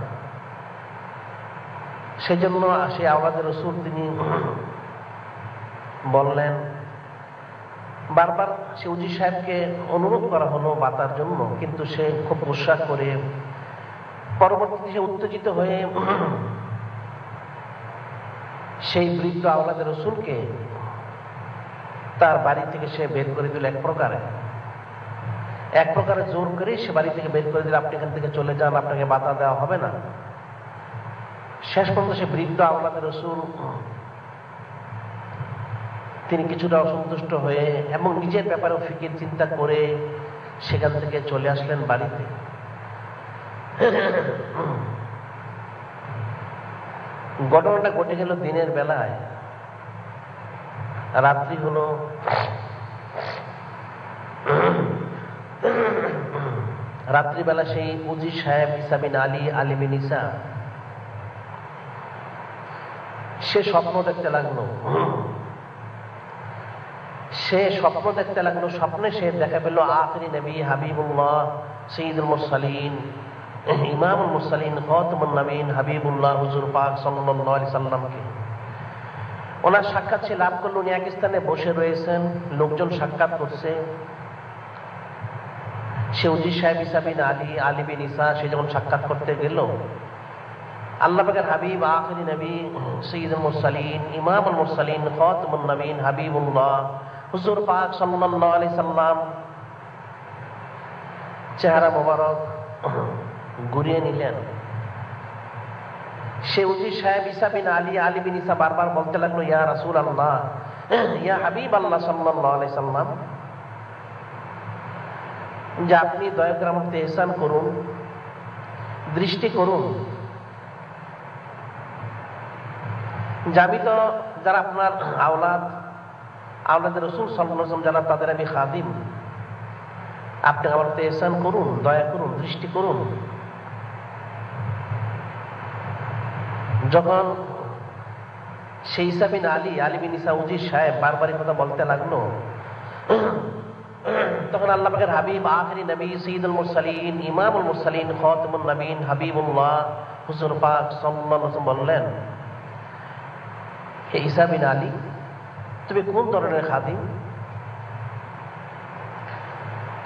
সেজন্য সেই আওলাদে রসুল তিনি বললেন, বারবার সে উজির সাহেবকে অনুরোধ করা হলো বাতার জন্য, কিন্তু সে খুব গুসা করে পরবর্তীতে সে উত্তেজিত হয়ে সেই বৃদ্ধ আওলাদে রসুলকে তার বাড়ি থেকে সে বের করে দিল। এক প্রকারে জোর করে সে বাড়ি থেকে বের করে দিল, আপনি এখান থেকে চলে যান, আপনাকে বাধা দেওয়া হবে না। শেষ পর্যন্ত সে বৃদ্ধ আওলাদে রসুল তিনি কিছুটা অসন্তুষ্ট হয়ে এবং নিজের ব্যাপারেও ফিকির চিন্তা করে সেখান থেকে চলে আসলেন বাড়িতে। ঘটনাটা ঘটে গেল দিনের বেলায়। রাত্রি হলো, রাত্রিবেলা সেই উজি সাহেব ঈসা বিন আলী, আলী বিন ঈসা, সে স্বপ্ন দেখতে লাগলো। স্বপ্নে সে দেখা পেল আখিরি নবী হাবিবুল্লাহ সঈদুল মুরসালিন, ইমামুল মুরসালিন, খাতামুন নবীন হাবিবুল্লাহ হুজুর পাক সাল্লাল্লাহু আলাইহি সাল্লামকে। ওনার সাক্ষাৎ সে লাভ করলো। উনি এক স্থানে বসে রয়েছেন, লোকজন সাক্ষাৎ করছে। সে উজি সাহেব ঈসা বিন আলী, আলী বিন ঈসা, সে যখন সাক্ষাৎ করতে গেল, আল্লাহ পাকের হাবিব আখিরি নবী সঈদুল মুরসালিন, ইমামুল মুরসালিন, খাতামুন নবীন হাবিবুল্লাহ হুজুর পাক সাল্লাল্লাহু আলাইহি সাল্লাম চেহারা মোবারক ঘুরিয়ে নিলেন। সে উজি সাহেব ঈসা বিন আলী, আলী বিন ঈসা বারবার বলতে লাগলো, ইয়া রাসূলুল্লাহ, ইয়া হাবিব আল্লাহ সাল্লাল্লাহু আলাইহি সাল্লাম, যে আপনি দয়া করে আমাকে ইহসান করুন, দৃষ্টি করুন, যে আমি তো যারা আপনার আওলাদে রসুল সাল্লাল্লাহু আলাইহি ওয়াসাল্লাম যারা, তাদের আমি খাদিম, আপনি আমার ইহসান করুন, দয়া করুন, দৃষ্টি করুন। যখন সেই ঈসা বিন আলী, আলী বিন ঈসা উজি সাহেব বারবার কথা বলতে লাগলো, তখন আল্লাহ পাকের হাবিব আখিরি নবী সঈদুল মুরসালিন, ইমামুল মুরসালিন, খাতামুন নবীন হাবিবুল্লাহ হুজুর পাক সাল্লাল্লাহু আলাইহি ওয়াসাল্লাম বললেন, হে ঈসা বিন আলী, তুমি কোন ধরনের খাদিম?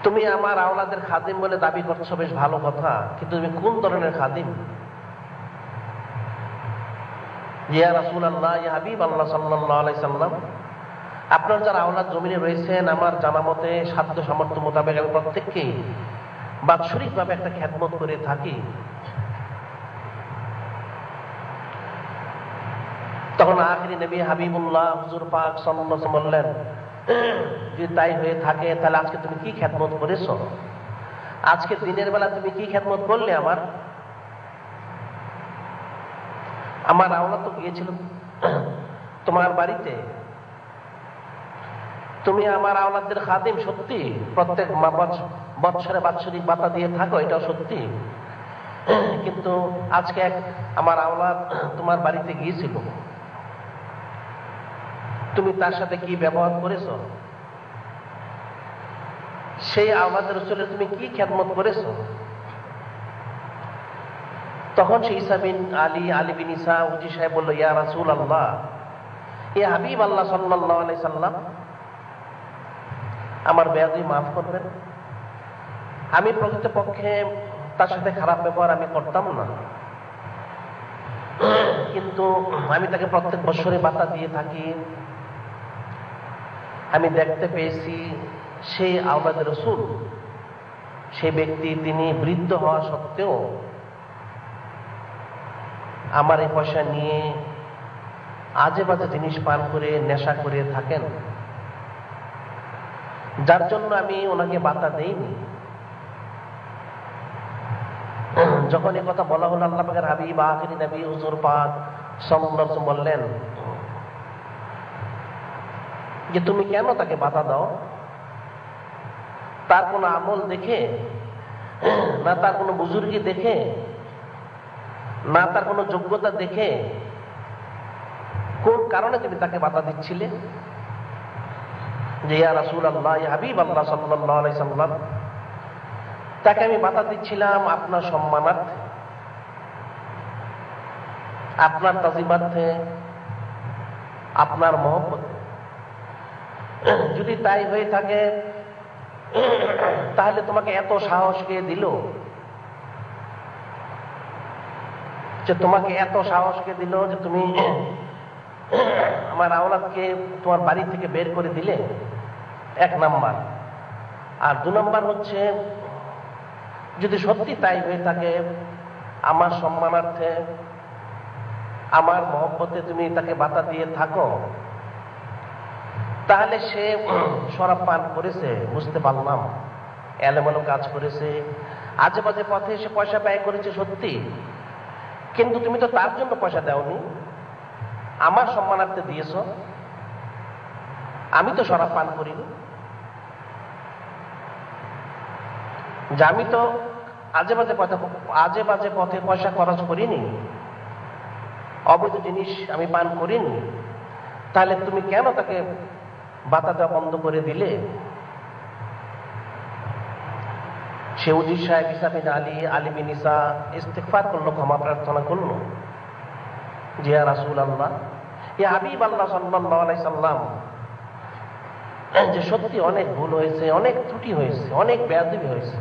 তুমি আমার আওলাদের খাদিম বলে দাবি করছো, বেশ ভালো কথা, কিন্তু তুমি কোন ধরনের খাদিম? ইয়া রাসূলুল্লাহ, ইয়া হাবিব আল্লাহ সাল্লাল্লাহু আলাইহি সাল্লাম, আপনার যারা আওলাদ জমিনে রয়েছেন, আমার জানা মতে সাধ্য সামর্থ্য মোতাবেক আমি প্রত্যেককে বাৎসরিকভাবে একটা খেদমত করে থাকি। তখন আখিরি নবী হাবিবুল্লাহ হুজুর পাক সাল্লাল্লাহু আলাইহি ওয়াসাল্লাম বললেন, যদি তাই হয়ে থাকে তাহলে আজকে তুমি কি খেদমত করেছো? আজকে দিনের বেলা তুমি কি খেদমত করলে? আমার আওলাদ তো গিয়েছিল তোমার বাড়িতে, তুমি আমার আওলাদদের খাদিম সত্যি, প্রত্যেক বৎসরে বাৎসরিক ভাতা দিয়ে থাকো, এটাও সত্যি, কিন্তু আজকে আমার আওলাদ তোমার বাড়িতে গিয়েছিল, তুমি তার সাথে কি ব্যবহার করেছো? সেই আওলাদ রাসূলের তুমি কি খেদমত করেছো? তখন সেই ঈসা বিন আলী, আলী বিন ঈসা উজি সাহেব বলল, ইয়া রাসূলুল্লাহ, ইয়া হাবিব আল্লাহ সাল্লাল্লাহু আলাইহি সাল্লাম, আমার বেয়াদবি মাফ করবেন। আমি প্রকৃতপক্ষে তার সাথে খারাপ ব্যবহার আমি করতাম না, কিন্তু আমি তাকে প্রত্যেক বছরে ভাতা দিয়ে থাকি। আমি দেখতে পেয়েছি সেই আওলাদ রাসূল, সেই ব্যক্তি, তিনি বৃদ্ধ হওয়া সত্ত্বেও আমার এই পয়সা নিয়ে আজে বাজে জিনিস পান করে নেশা করে থাকেন, যার জন্য আমি ওনাকে ভাতা দেইনি। যখন এই কথা বলা হলো, আল্লাহ পাকের হাবিব আখিরি নবী হুজুর পাক সাল্লাল্লাহু আলাইহি ওয়াসাল্লাম বললেন যে তুমি কেন তাকে ভাতা দাও? তার কোনো আমল দেখে না, তার কোনো বুজুর্গি দেখে না তার কোনো যোগ্যতা দেখে কোন কারণে তুমি তাকে বাধা দিচ্ছিলে যে ইয়া রাসূলুল্লাহ, ইয়া হাবিবাল্লাহ সাল্লাল্লাহু আলাইহি সাল্লাম, তাকে আমি বাধা দিচ্ছিলাম আপনার সম্মানার্থে, আপনার তাজিমার্থে, আপনার মহব্বতে। যদি তাই হয়ে থাকে তাহলে তোমাকে এত সাহস কে দিল, যে তোমাকে এত সাহস কে দিল যে তুমি আমার আওলাদকে তোমার বাড়ি থেকে বের করে দিলে? এক নাম্বার। আর দু নাম্বার হচ্ছে, যদি সত্যি তাই হয়ে থাকে, আমার সম্মানার্থে, আমার মহব্বতে তুমি তাকে বাধা দিয়ে থাকো, তাহলে সে শরাব পান করেছে, বুঝতে পারলাম, এলোমেলো কাজ করেছে, আজে বাজে পথে সে পয়সা ব্যয় করেছে সত্যি, কিন্তু তুমি তো তার জন্য পয়সা দাওনি, আমার সম্মানার্থে দিয়েছ। আমি তো শরাব পান করিনি, যে আমি তো আজে বাজে পথে পয়সা খরচ করিনি, অবৈধ জিনিস আমি পান করিনি, তাহলে তুমি কেন তাকে বাধা দেওয়া বন্ধ করে দিলে? সে উজির সাহেব ঈসা বিন আলী বিন ঈসা ইস্তিগফার করলো, ক্ষমা প্রার্থনা করলো, যে ইয়া রাসূলুল্লাহ, ইয়া হাবিবাল্লাহ সাল্লাল্লাহু আলাইহি সাল্লাম, যে সত্যি অনেক ভুল হয়েছে, অনেক ত্রুটি হয়েছে, অনেক বেয়াদবি হয়েছে,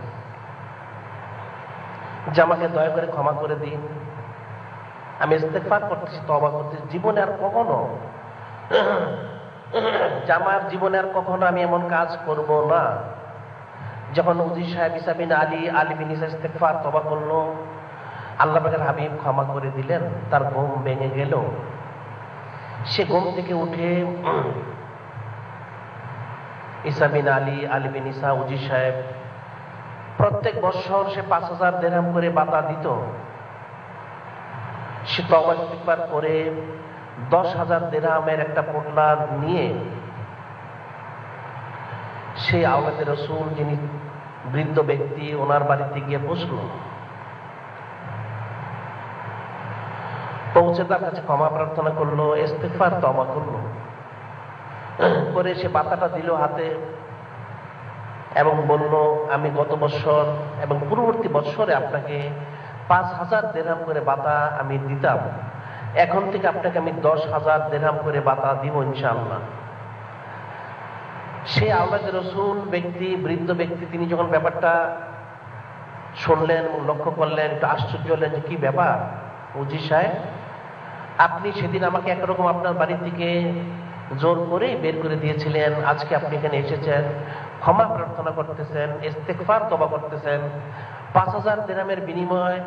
যে আমাকে দয়া করে ক্ষমা করে দিন। আমি ইস্তিগফার করতেছি, তওবা করতেছি, জীবনে আর কখনো আমার জীবনে আর কখনো আমি এমন কাজ করব না। যখন উজির সাহেব ঈসা বিন আলী বিন ঈসা ইস্তিগফার তওবা করলো, আল্লাহ পাকের হাবিব ক্ষমা করে দিলেন, তার ঘুম ভেঙে গেল। সে ঘুম থেকে উঠে ঈসা বিন আলী বিন ঈসা উজির সাহেব প্রত্যেক বছর সে 5000 দিরহাম করে বাতা দিত। সে তওবা ইস্তিগফার করে 10,000 দিরহামের একটা পোটলা নিয়ে সেই আওলাদে রাসূল, যিনি বৃদ্ধ ব্যক্তি, ওনার বাড়িতে গিয়ে বসলো। পৌঁছে তার কাছে ক্ষমা প্রার্থনা করলো, ইস্তিগফার তওবা করলো, করে সে বাতাটা দিল হাতে এবং বলল, আমি গত বছর এবং পূর্ববর্তী বছরে আপনাকে 5,000 দিরহাম করে বাতা আমি দিতাম, এখন থেকে আপনাকে আমি 10,000 দিরহাম করে বাতা দিব ইনশাআল্লাহ। সে আওলাদে রাসূল ব্যক্তি, বৃদ্ধ ব্যক্তি, তিনি যখন ব্যাপারটা শুনলেন এবং লক্ষ্য করলেন, একটু আশ্চর্য হলেন যে কি ব্যাপার উজির সাহেব, আপনি সেদিন আমাকে একরকম আপনার বাড়ি থেকে জোর করে বের করে দিয়েছিলেন, আজকে আপনি এখানে এসেছেন, ক্ষমা প্রার্থনা করতেছেন, ইস্তিগফার তওবা করতেছেন, 5,000 দিরহামের বিনিময়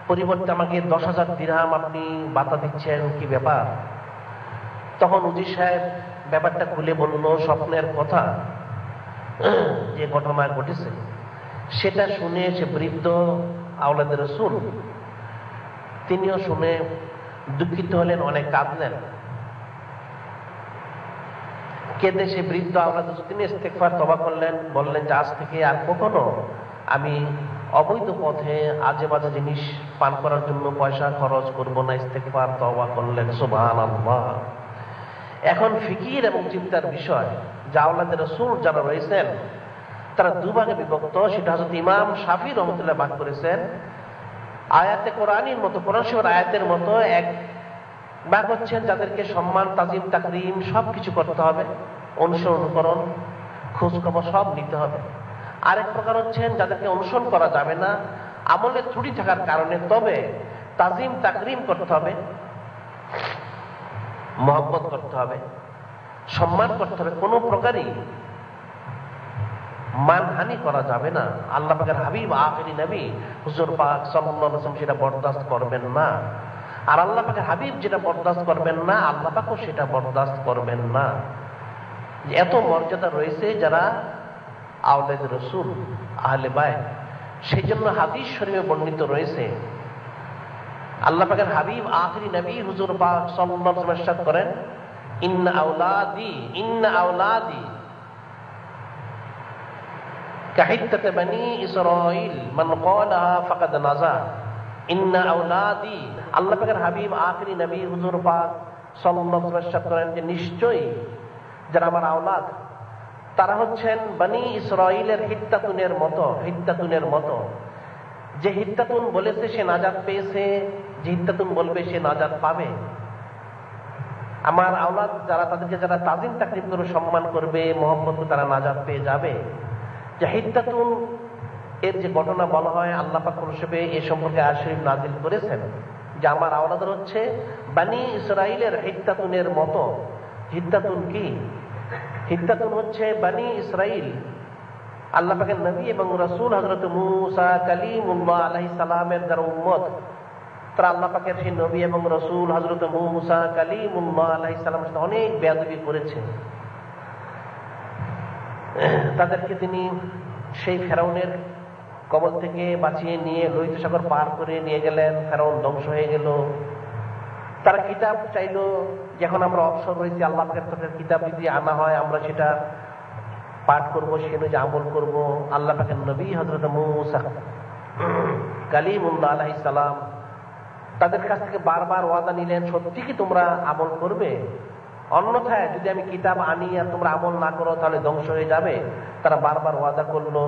পরিবর্তে আমাকে 10,000 দিরহাম আপনি বাতা দিচ্ছেন, কি ব্যাপার? তখন উজির সাহেব ব্যাপারটা খুলে বলল, স্বপ্নের কথা, যে ঘটনা ঘটেছে সেটা শুনে সে বৃদ্ধ আওলাদে রাসূল তিনিও শুনে দুঃখিত হলেন, অনেক কাঁদলেন। কেঁদে সে বৃদ্ধ আওলাদে রাসূল তিনি ইস্তিগফার তওবা করলেন, বললেন যে আজ থেকে আর কখনো আমি অবৈধ পথে আজে বাজে জিনিস পান করার জন্য পয়সা খরচ করব না। ইস্তিগফার তওবা করলেন। সুবহানাল্লাহ। এখন ফিকির এবং চিন্তার বিষয়, যে আওলাদে রাসূল যারা রয়েছেন তারা দুভাগে বিভক্ত। সেটা হযরত ইমাম শাফি রহমাতুল্লাহ ভাগ করেছেন আয়াতে কোরআনের মতো, কোরআন শরীফের আয়াতের মতো। এক ভাগ হচ্ছেন যাদেরকে সম্মান, তাজিম, তাকরিম সবকিছু করতে হবে, অনুকরণ, খোঁজ খবর সব নিতে হবে। আরেক প্রকার হচ্ছেন যাদেরকে অনুসরণ করা যাবে না, আমলে ত্রুটি থাকার কারণে, তবে তাজিম তাকরিম করতে হবে, মহব্বত করতে হবে, সম্মান করতে হবে, কোনো প্রকারই মানহানি করা যাবে না। আল্লাহ পাকের হাবিব আখিরি নবী হুজুর পাক সাল্লাল্লাহু আলাইহি ওয়াসাল্লাম সেটা বরদাস্ত করবেন না। আর আল্লাহ পাকের হাবিব যেটা বরদাস্ত করবেন না, আল্লাহ পাকও সেটা বরদাস্ত করবেন না। এত মর্যাদা রয়েছে যারা আওলাদে রাসূল, আহলে বাইত। সেই জন্য হাদিস শরীফে বর্ণিত রয়েছে, আল্লাহ পাকের হাবিব আখিরি নবী হুজুর পাক সাল্লাল্লাহু আলাইহি ওয়াসাল্লাম ইরশাদ করেন, ইন্না আওলাদি কাহিত্তাত বনি ইসরাঈল মান ক্বালাহা ফাকাদ নাজা ইন্না আওলাদি, আল্লাহ পাকের হাবিব আখেরি নবী হুজুর পাক সাল্লাল্লাহু আলাইহি ওয়াসাল্লাম করেন যে নিশ্চয়ই যারা আমার আওলাদ তারা হচ্ছেন বনি ইসরাইলের হিত্তাতুনের মতো। যে হিত্তাতুন বলেছে সে নাজাত পেয়েছে, যে হিত্তাতুন বলবে সে নাজাত পাবে। আমার আওলাদ যারা, তাদেরকে যারা তাজিম তাকরিম করে সম্মান করবে, মহব্বত করে, তারা নাজাত পেয়ে যাবে। যে হিত্তাতুন এর যে ঘটনা বলা হয়, আল্লাহ পাক হিসেবে এ সম্পর্কে আয়াত শরীফ নাযিল করেছেন যে আমার আওলাদ হচ্ছে বনি ইসরাইলের হিত্তাতুনের মতো। হিত্তাতুন কি? হিত্তাতুন হচ্ছে বনি ইসরাইল, আল্লাহ পাকের নবী এবং রাসূল হযরত মূসা কালিমুল্লাহ আলাইহিস সালামের যারা উম্মত, তারা আল্লাহ পাকের সেই নবী এবং রাসূল হযরত মূসা কালিমুল্লাহ আলাইহিস সালামের সাথে অনেক বেয়াদবি করেছে। তাদেরকে তিনি সেই ফেরাউনের কবল থেকে বাঁচিয়ে নিয়ে লোহিত সাগর পার করে নিয়ে গেলেন, ফেরাউন ধ্বংস হয়ে গেল। তারা কিতাব চাইলো, যখন আমরা অবসর রয়েছি আল্লাহ পাকের তরফের কিতাব যদি আনা হয় আমরা সেটা পাঠ করবো, সে অনুযায়ী আমল করবো। আল্লাহ পাকের নবী হযরত মূসা কালিমুল্লাহ আলাইহিস সালাম তাদের কাছ থেকে বারবার ওয়াদা নিলেন, সত্যি কি তোমরা আমল করবে? অন্যথায় যদি আমি কিতাব আনি আর তোমরা আমল না করো তাহলে ধ্বংস হয়ে যাবে। তারা বারবার ওয়াদা করলো।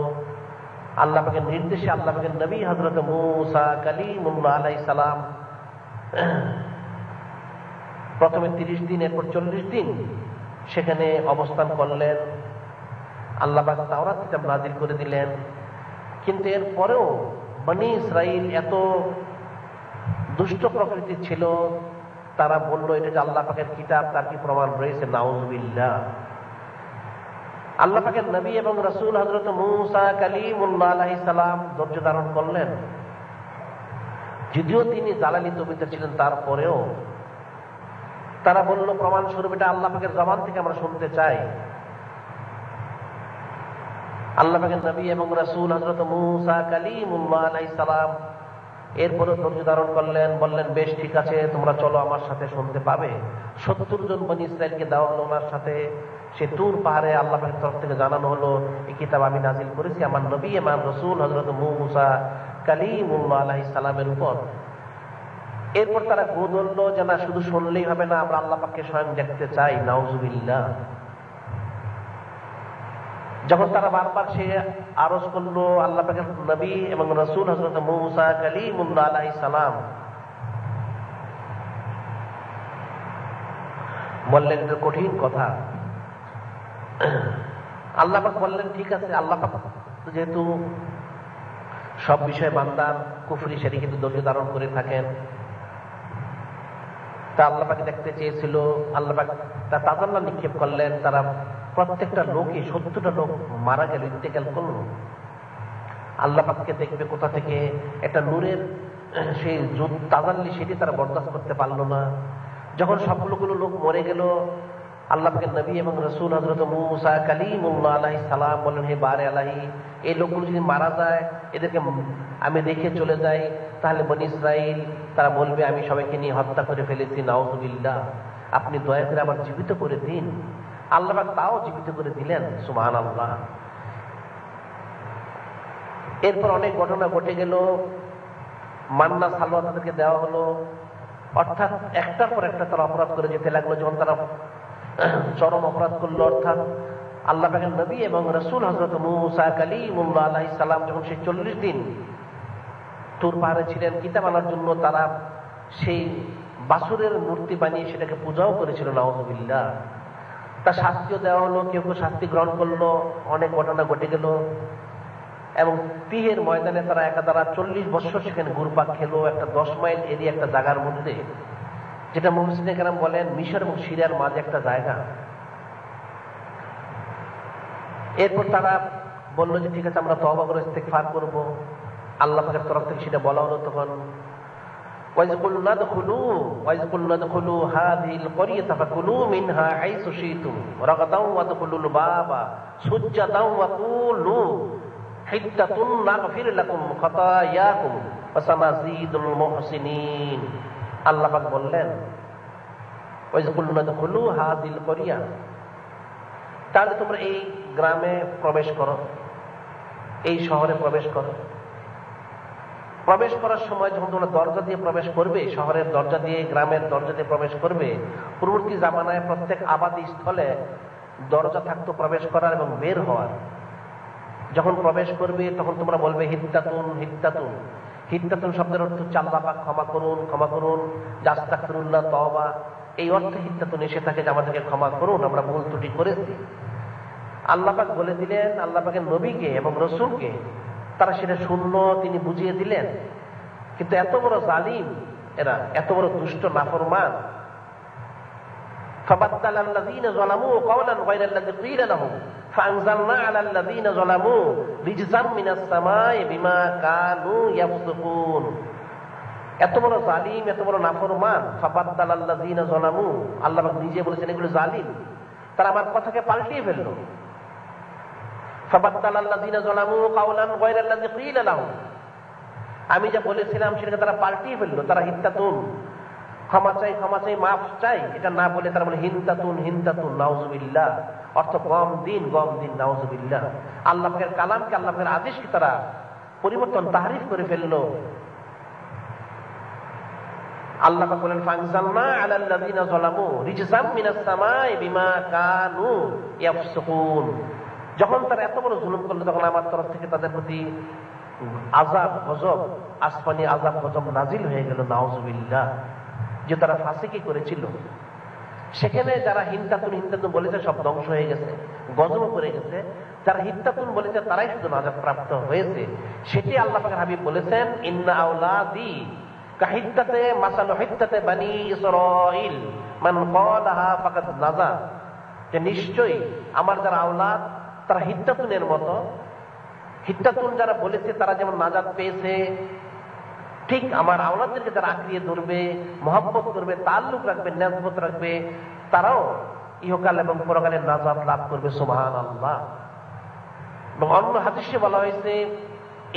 আল্লাহ পাকের নির্দেশে আল্লাহ পাকের নবী হযরত মূসা কালিমুল্লাহ আলাইহিস সালাম প্রথমে 30 দিন, এরপর 40 দিন সেখানে অবস্থান করলেন। আল্লাহ পাক তাওরাত কিতাব নাযিল করে দিলেন। কিন্তু এরপরেও বনি ইসরাইল এত দুষ্ট প্রকৃতির ছিল, তারা বলল এটা যে আল্লাহ পাকের কিতাব, তার কি প্রমাণ রয়েছে? নাউযুবিল্লাহ। আল্লাহ পাকের নবী এবং রাসূল হযরত মূসা কালিমুল্লাহ আলাইহিস সালাম ধৈর্য ধারণ করলেন। যদিও তিনি জালালি তবিতে ছিলেন, তারপরেও তারা বলল প্রমাণ স্বরূপ এটা আল্লাহ পাকের জবান থেকে আমরা শুনতে চাই। আল্লাহ পাকের নবী এবং রাসূল হযরত মূসা কালিমুল্লাহ আলাইহিস সালাম এরপরে ধৈর্য ধারণ করলেন, বললেন বেশ ঠিক আছে, তোমরা চলো আমার সাথে, শুনতে পাবে। 70 জন বনি ইসরাইলকে দেওয়া হলো ওনার সাথে। সে তুর পাহাড়ে আল্লাহ পাকের তরফ থেকে জানানো হলো এই কিতাব আমি নাযিল করেছি আমার নবী এবং রাসূল হযরত মূসা কালিমুল্লাহ আলাইহিস সালামের উপর। এরপর তারা গো ধরলো যে না, শুধু শুনলেই হবে না, আমরা আল্লাহ পাককে স্বয়ং দেখতে চাই। নাউযুবিল্লাহ। যখন তারা বারবার সে আরজ করলো, আল্লাহ পাকের নবী এবং রাসূল হযরত মূসা কালিমুল্লাহ আলাইহিস সালাম বললেন এটা কঠিন কথা। আল্লাহ পাক বললেন ঠিক আছে। আল্লাহ পাক যেহেতু সব বিষয়ে বান্দার কুফরি সেটি কিন্তু ধৈর্য ধারণ করে থাকেন, তা আল্লাহ পাক দেখতে চেয়েছিল। আল্লাহ পাক তা তাজাল্লা নিক্ষেপ করলেন। তারা প্রত্যেকটা লোকই 70টা লোক মারা গেল, ইন্তেকাল করলো। আল্লাহ পাককে দেখবে কোথা থেকে একটা নূরের সেই তাজাল্লি, সেটি তারা বরদাস্ত করতে পারলো না। যখন সবগুলো লোক মরে গেল, আল্লাহ পাকের নবী এবং রাসূল হযরত মূসা কালিমুল্লাহ আলাইহিস সালাম বলেন হে বারে আলাহি, এই লোকগুলো যদি মারা যায়, এদেরকে আমি রেখে চলে যাই, তাহলে বনি ইসরাইল তারা বলবে আমি সবাইকে নিয়ে হত্যা করে ফেলেছি। নাউযুবিল্লাহ। আপনি দয়া করে আবার জীবিত করে দিন। আল্লাহ পাক তাও জীবিত করে দিলেন। সুবহানাল্লাহ। এরপর অনেক ঘটনা ঘটে গেল। মান্না সালওয়া তাদেরকে দেওয়া হলো, অর্থাৎ একটার পর একটা তারা অপরাধ করে যেতে লাগলো। যখন তারা চরম অপরাধ করলো, অর্থাৎ আল্লাহ পাকের নবী এবং রাসূল হযরত মূসা কালিমুল্লাহ আলাইহিস সালাম যখন সেই 40 দিন তুর পাহাড়ে ছিলেন কিতাব আনার জন্য, তারা সেই বাছুরের মূর্তি বানিয়ে সেটাকে পূজাও করেছিল। নাউযুবিল্লাহ। তার শাস্তিও দেওয়া হলো, কেউ কেউ শাস্তি গ্রহণ করলো। অনেক ঘটনা ঘটে গেল এবং তিহের ময়দানে তারা একাধারা 40 বছর সেখানে ঘুরপাক খেলো, একটা 10 মাইল এরিয়া একটা জায়গার মধ্যে, যেটা মুফাসসিরিনে কেরাম বলেন মিশর এবং সিরিয়ার মাঝে একটা জায়গা। এরপর তারা বললো যে ঠিক আছে আমরা তওবা করে ইস্তিগফার করবো। আল্লাহ পাকের তরফ থেকে সেটা বলা হলো। তখন وَإِذْ قُلْنَا ادْخُلُوا هَٰذِهِ الْقَرْيَةَ فَكُلُوا مِنْهَا حَيْثُ شِئْتُمْ رَغَدًا وَادْخُلُوا الْبَابَ سُجَّدًا وَقُولُوا حِطَّةٌ نَغْفِرْ لَكُمْ خَطَايَاكُمْ وَسَنَزِيدُ الْمُحْسِنِينَ। আল্লাহ পাক বললেন وَإِذْ قُلْنَا ادْخُلُوا هَٰذِهِ الْقَرْيَةَ, তাহলে তোমরা এই গ্রামে প্রবেশ করো, এই শহরে প্রবেশ করো। প্রবেশ করার সময় যখন তোমরা দরজা দিয়ে প্রবেশ করবে, শহরের দরজা দিয়ে, গ্রামের দরজা দিয়ে প্রবেশ করবে, পূর্ববর্তী জামানায় প্রত্যেক আবাদি স্থলে দরজা থাকতো প্রবেশ করার এবং বের হওয়ার। যখন প্রবেশ করবে তখন তোমরা বলবে হিত্তাতুন হিত্তাতুন। হিত্তাতুন শব্দের অর্থ হচ্ছে আল্লাহ পাক ক্ষমা করুন, ক্ষমা করুন, আস্তাগফিরুল্লাহ, তওবা, এই অর্থে হিত্তাতুন এসে থাকে যে আমাদেরকে ক্ষমা করুন, আমরা ভুল ত্রুটি করেছি। আল্লাহ পাক বলে দিলেন আল্লাহ পাকের নবীকে এবং রসূলকে, তারা সেটা শূন্য, তিনি বুঝিয়ে দিলেন। কিন্তু এত বড় জালিম এরা, এত বড় দুষ্ট নাফরমান। فبدل الذين ظلموا قولا غير الذي قيل لهم فأنزلنا على الذين ظلموا رجزا من السماء بما كانوا يفسقون। এত বড় জালিম, এত বড় নাফরমান। ফাবাদ্দাল আল্লাযীনা যালামু, আল্লাহ পাক নিজে বলেছেন এগুলো জালিম, তারা আমার কথাকে পাল্টিয়ে ফেললো। ফাবাদ্দাল আল্লাযীনা যালামু কাওলান গায়রা আল্লাযী ক্বিলা লাহুম, আমি যা বলেছিলাম সেটাকে তারা পাল্টিয়ে ফেললো। তারা হিত্তাতুন, ক্ষমা চাই, ক্ষমা চাই, মাফ চাই, এটা না বলে তারা বলে হিন্তাতুন হিন্তাতুন, নাউযুবিল্লাহ, অর্থ গম দিন, গম দিন, নাউযুবিল্লাহ। আল্লাহ পাকের কালামকে, আল্লাহ পাকের আদেশকে তারা পরিবর্তন, তাহরিফ করে ফেললো। আল্লাহ পাক বলেন ফানজালনা আলাল্লাযীনা যালামু রিজজাম মিনাস সামাই বিমা কানু ইয়াফসুকুন। যখন তারা এত বড় জুলুম করলো, তখন আমার তরফ থেকে তাদের প্রতি আযাব, গজব, আসমানি আযাব, গজব নাজিল হয়ে গেল, নাউযুবিল্লাহ, যে তারা ফাসিকি করেছিল। সেখানে যারা হিন্তাতুন হিন্তাতুন বলেছে সব ধ্বংস হয়ে গেছে, গজব পড়ে গেছে। যারা হিত্তাতুন বলেছে তারাই শুধু নাজাত প্রাপ্ত হয়েছে। সেটি আল্লাহ পাকের হাবিব বলেছেন ইন্না আওলাদি কাহিত্তাতে মাসালু হিত্তাতে বানি ইসরাঈল মান ক্বালাহা ফাকাদ নাজা, যে নিশ্চয়ই আমার যারা আওলাদ তারা হিত্তাতুনের মতো। হিত্তাতুন যারা বলেছে তারা যেমন নাজাত পেয়েছে, ঠিক আমার আওলাদদেরকে যারা আঁকড়িয়ে ধরবে, মহব্বত করবে, তাল্লুক রাখবে, নেসবত রাখবে, তারাও ইহকাল এবং পরকালের নাজাত লাভ করবে। সুবহানাল্লাহ। এবং অন্য হাদিসে বলা হয়েছে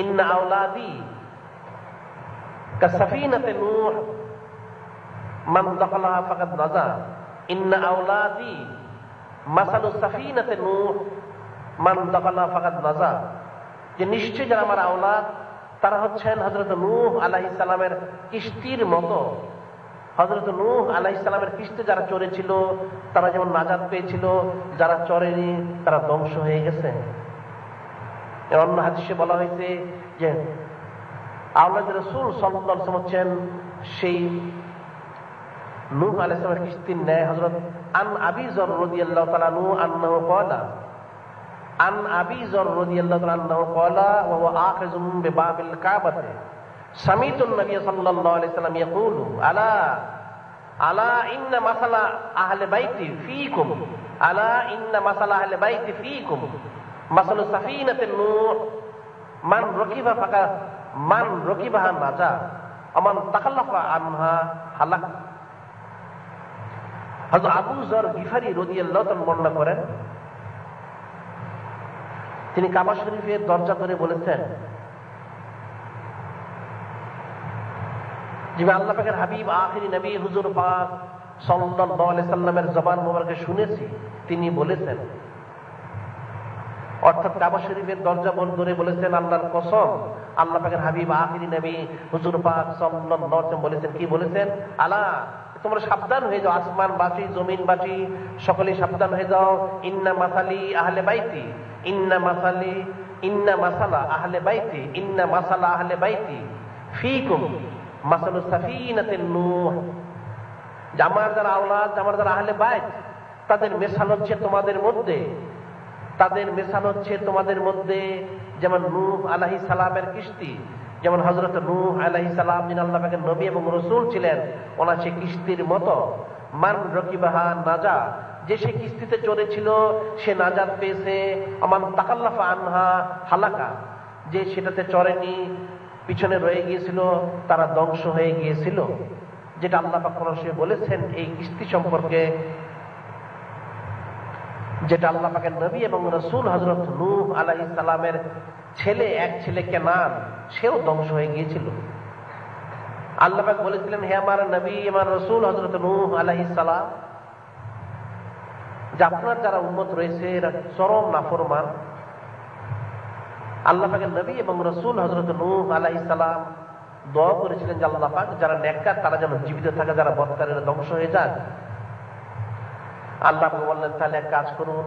ইন্না আওলাদি কাসাফিনাতে নূহ মান দাখালাহা ফাকাদ নাজা, ইন্না আওলাদি মাসালু সাফিনাতে নূহ মান দাখালাহা ফাকাদ নাজা, যে নিশ্চয়ই যারা আমার আওলাদ তারা হচ্ছেন হযরত নূহ আলাইহিস সালামের কিস্তির মতো। হযরত নূহ আলাইহিস সালামের কিস্তি যারা চড়েছিল তারা যেমন নাজাত পেয়েছিল, যারা চড়েনি তারা ধ্বংস হয়ে গেছে। অন্য হাদিসে বলা হয়েছে যে আওলাদ রাসূল সাল্লাল্লাহু আলাইহি ওয়াসাল্লাম হচ্ছেন সেই নূহ আলাইহিস সালামের কিস্তির ন্যায়। হযরত আন আবী যর রাদিয়াল্লাহু তাআলা আনহু আন্নাহু ক্বালা, আন আবী যর রাদিয়াল্লাহু তাআলা আনহু ক্বালা ওয়া হুয়া আখিযুম বিবাবিল কাবাতি সামিতুন নবী সাল্লাল্লাহু আলাইহি ওয়াসাল্লাম ইয়াকুলু আলা আলা ইন্না মাসালা আহলে বাইতি ফীকুম, আলা ইন্না মাসালা আহলে বাইতি ফীকুম মাসালু সাফিনাতিন নূহ মান রাকিবা ফাকা মান রাকিবাহা নাজা আমান তাকাল্লাফা আনহা হালাক। হযরত আবু যর গিফারি রাদিয়াল্লাহু তাআলা বর্ণনা করেন, তিনি কাবা শরীফের দরজা করে বলেছেন যে আল্লাহ পাকের হাবিব আখিরি নবী হুজুর পাক সাল্লাল্লাহু আলাইহি সাল্লামের জবান মোবারকে শুনেছি, তিনি বলেছেন, অর্থাৎ কাবা শরীফের দরজা ধরে বলেছেন আল্লাহর কসম, আল্লাহ পাকের হাবিব আখিরি নবী হুজুর পাক সাল্লাল্লাহু আলাইহি ওয়াসাল্লাম বলেছেন, কি বলেছেন, আলা তোমরা সাবধান হয়ে যাও, আসমানবাসী জমিনবাসী সকলে সাবধান হয়ে যাও। ইন্না মাসালি আহলে বাইতি, ইন্না মাসালি ইন্না মাসালা আহলে বাইতি, ইন্না মাসালা আহলে বাইতি ফীকুম মাসালু সাফিনাতিন নূহ, যে আমার যারা আওলাদ, আমার যারা আহলে বাইত, তাদের মিসাল হচ্ছে তোমাদের মধ্যে, তাদের মিসাল হচ্ছে তোমাদের মধ্যে যেমন নূহ আলাইহিস সালামের কিস্তি, যেমন হযরত নূহ আলাইহিস সালাম যিনি আল্লাহ পাকের নবী এবং রাসূল ছিলেন, ওনার সে কিস্তির মতো। মান রাকিবাহা নাজা, যে সে কিস্তিতে চড়েছিল সে নাজাত পেয়েছে। আমান তাকাল্লাফা আনহা হালাকা, যে সেটাতে চড়েনি, পিছনে রয়ে গিয়েছিল, তারা ধ্বংস হয়ে গিয়েছিল। যেটা আল্লাহ পাক কোরআনে বলেছেন এই কিস্তি সম্পর্কে, যেটা আল্লাহ পাকের নবী এবং রাসূল হযরত নূহ আলাইহিস সালামের ছেলে, এক ছেলে কেনান, সেও ধ্বংস হয়ে গিয়েছিল। আল্লাহ পাক বলেছিলেন, হে আমার নবী, আমার রাসূল হযরত নূহ আলাইহিস সালাম, যে আপনার যারা উম্মত রয়েছে এরা চরম নাফরমান। আল্লাহ পাকের নবী এবং রাসূল হযরত নূহ আলাইহিস সালাম দোয়া করেছিলেন যে আল্লাহ পাক যারা নেককার তারা যেন জীবিত থাকে, যারা বদকারেরা ধ্বংস হয়ে যাক। আল্লাহ পাক বললেন তাহলে এক কাজ করুন,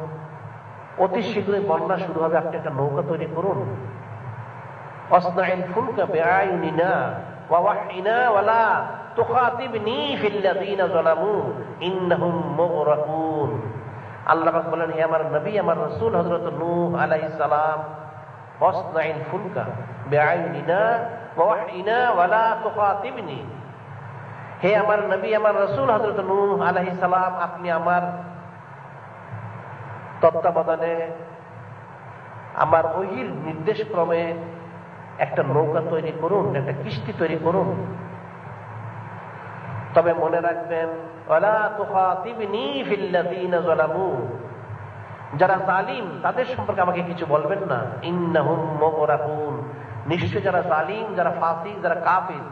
অতি শীঘ্রই বন্যা শুরু হবে, আপনি একটা নৌকা তৈরি করুন। অসনাইল ফুলকা বিআয়ুনিনা ওয়া ওয়াহইনা ওয়ালা তুখাতিবনি ফিল্লাযীনা যালামু ইন্নাহুম মুগরাকুন। আল্লাহ পাক বলেন, হে আমার নবী, আমার রাসূল হযরত নূহ আলাইহিস সালাম, অসনাইল ফুলকা বিআয়ুনিনা ওয়া ওয়াহইনা ওয়ালা তুখাতিবনি। হে আমার নবী, আমার রাসূল হযরত নূহ আলাইহিস সালাম, আপনি আমার তত্ত্বাবধানে আমার ওহির নির্দেশ ক্রমে একটা নৌকা তৈরি করুন, একটা কিস্তি তৈরি করুন। তবে মনে রাখবেন, ওয়ালা তুখাতিবনি ফিল্লাযীনা যালামু, যারা জালিম তাদের সম্পর্কে আমাকে কিছু বলবেন না। ইন্নাহুম মুগরাকুন, নিশ্চয় যারা জালিম, যারা ফাসিক, যারা কাফির,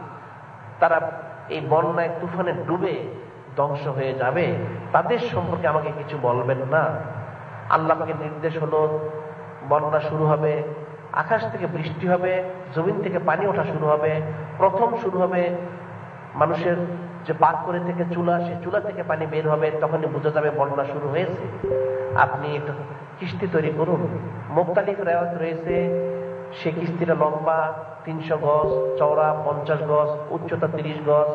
তারা এই বন্যায় তুফানে ডুবে ধ্বংস হয়ে যাবে, তাদের সম্পর্কে আমাকে কিছু বলবেন না। আল্লাহ পাকের নির্দেশ হলো বন্যা শুরু হবে, আকাশ থেকে বৃষ্টি হবে, জমিন থেকে পানি ওঠা শুরু হবে। প্রথম শুরু হবে মানুষের যে পাক করে থেকে চুলা, সে চুলা থেকে পানি বের হবে, তখনই বোঝা যাবে বন্যা শুরু হয়েছে। আপনি একটা কিস্তি তৈরি করুন। মুখতালিফ রেওয়ায়েত রয়েছে, সে কিস্তিটা লম্বা 300 গজ, চওড়া 50 গজ, উচ্চতা 30 গজ,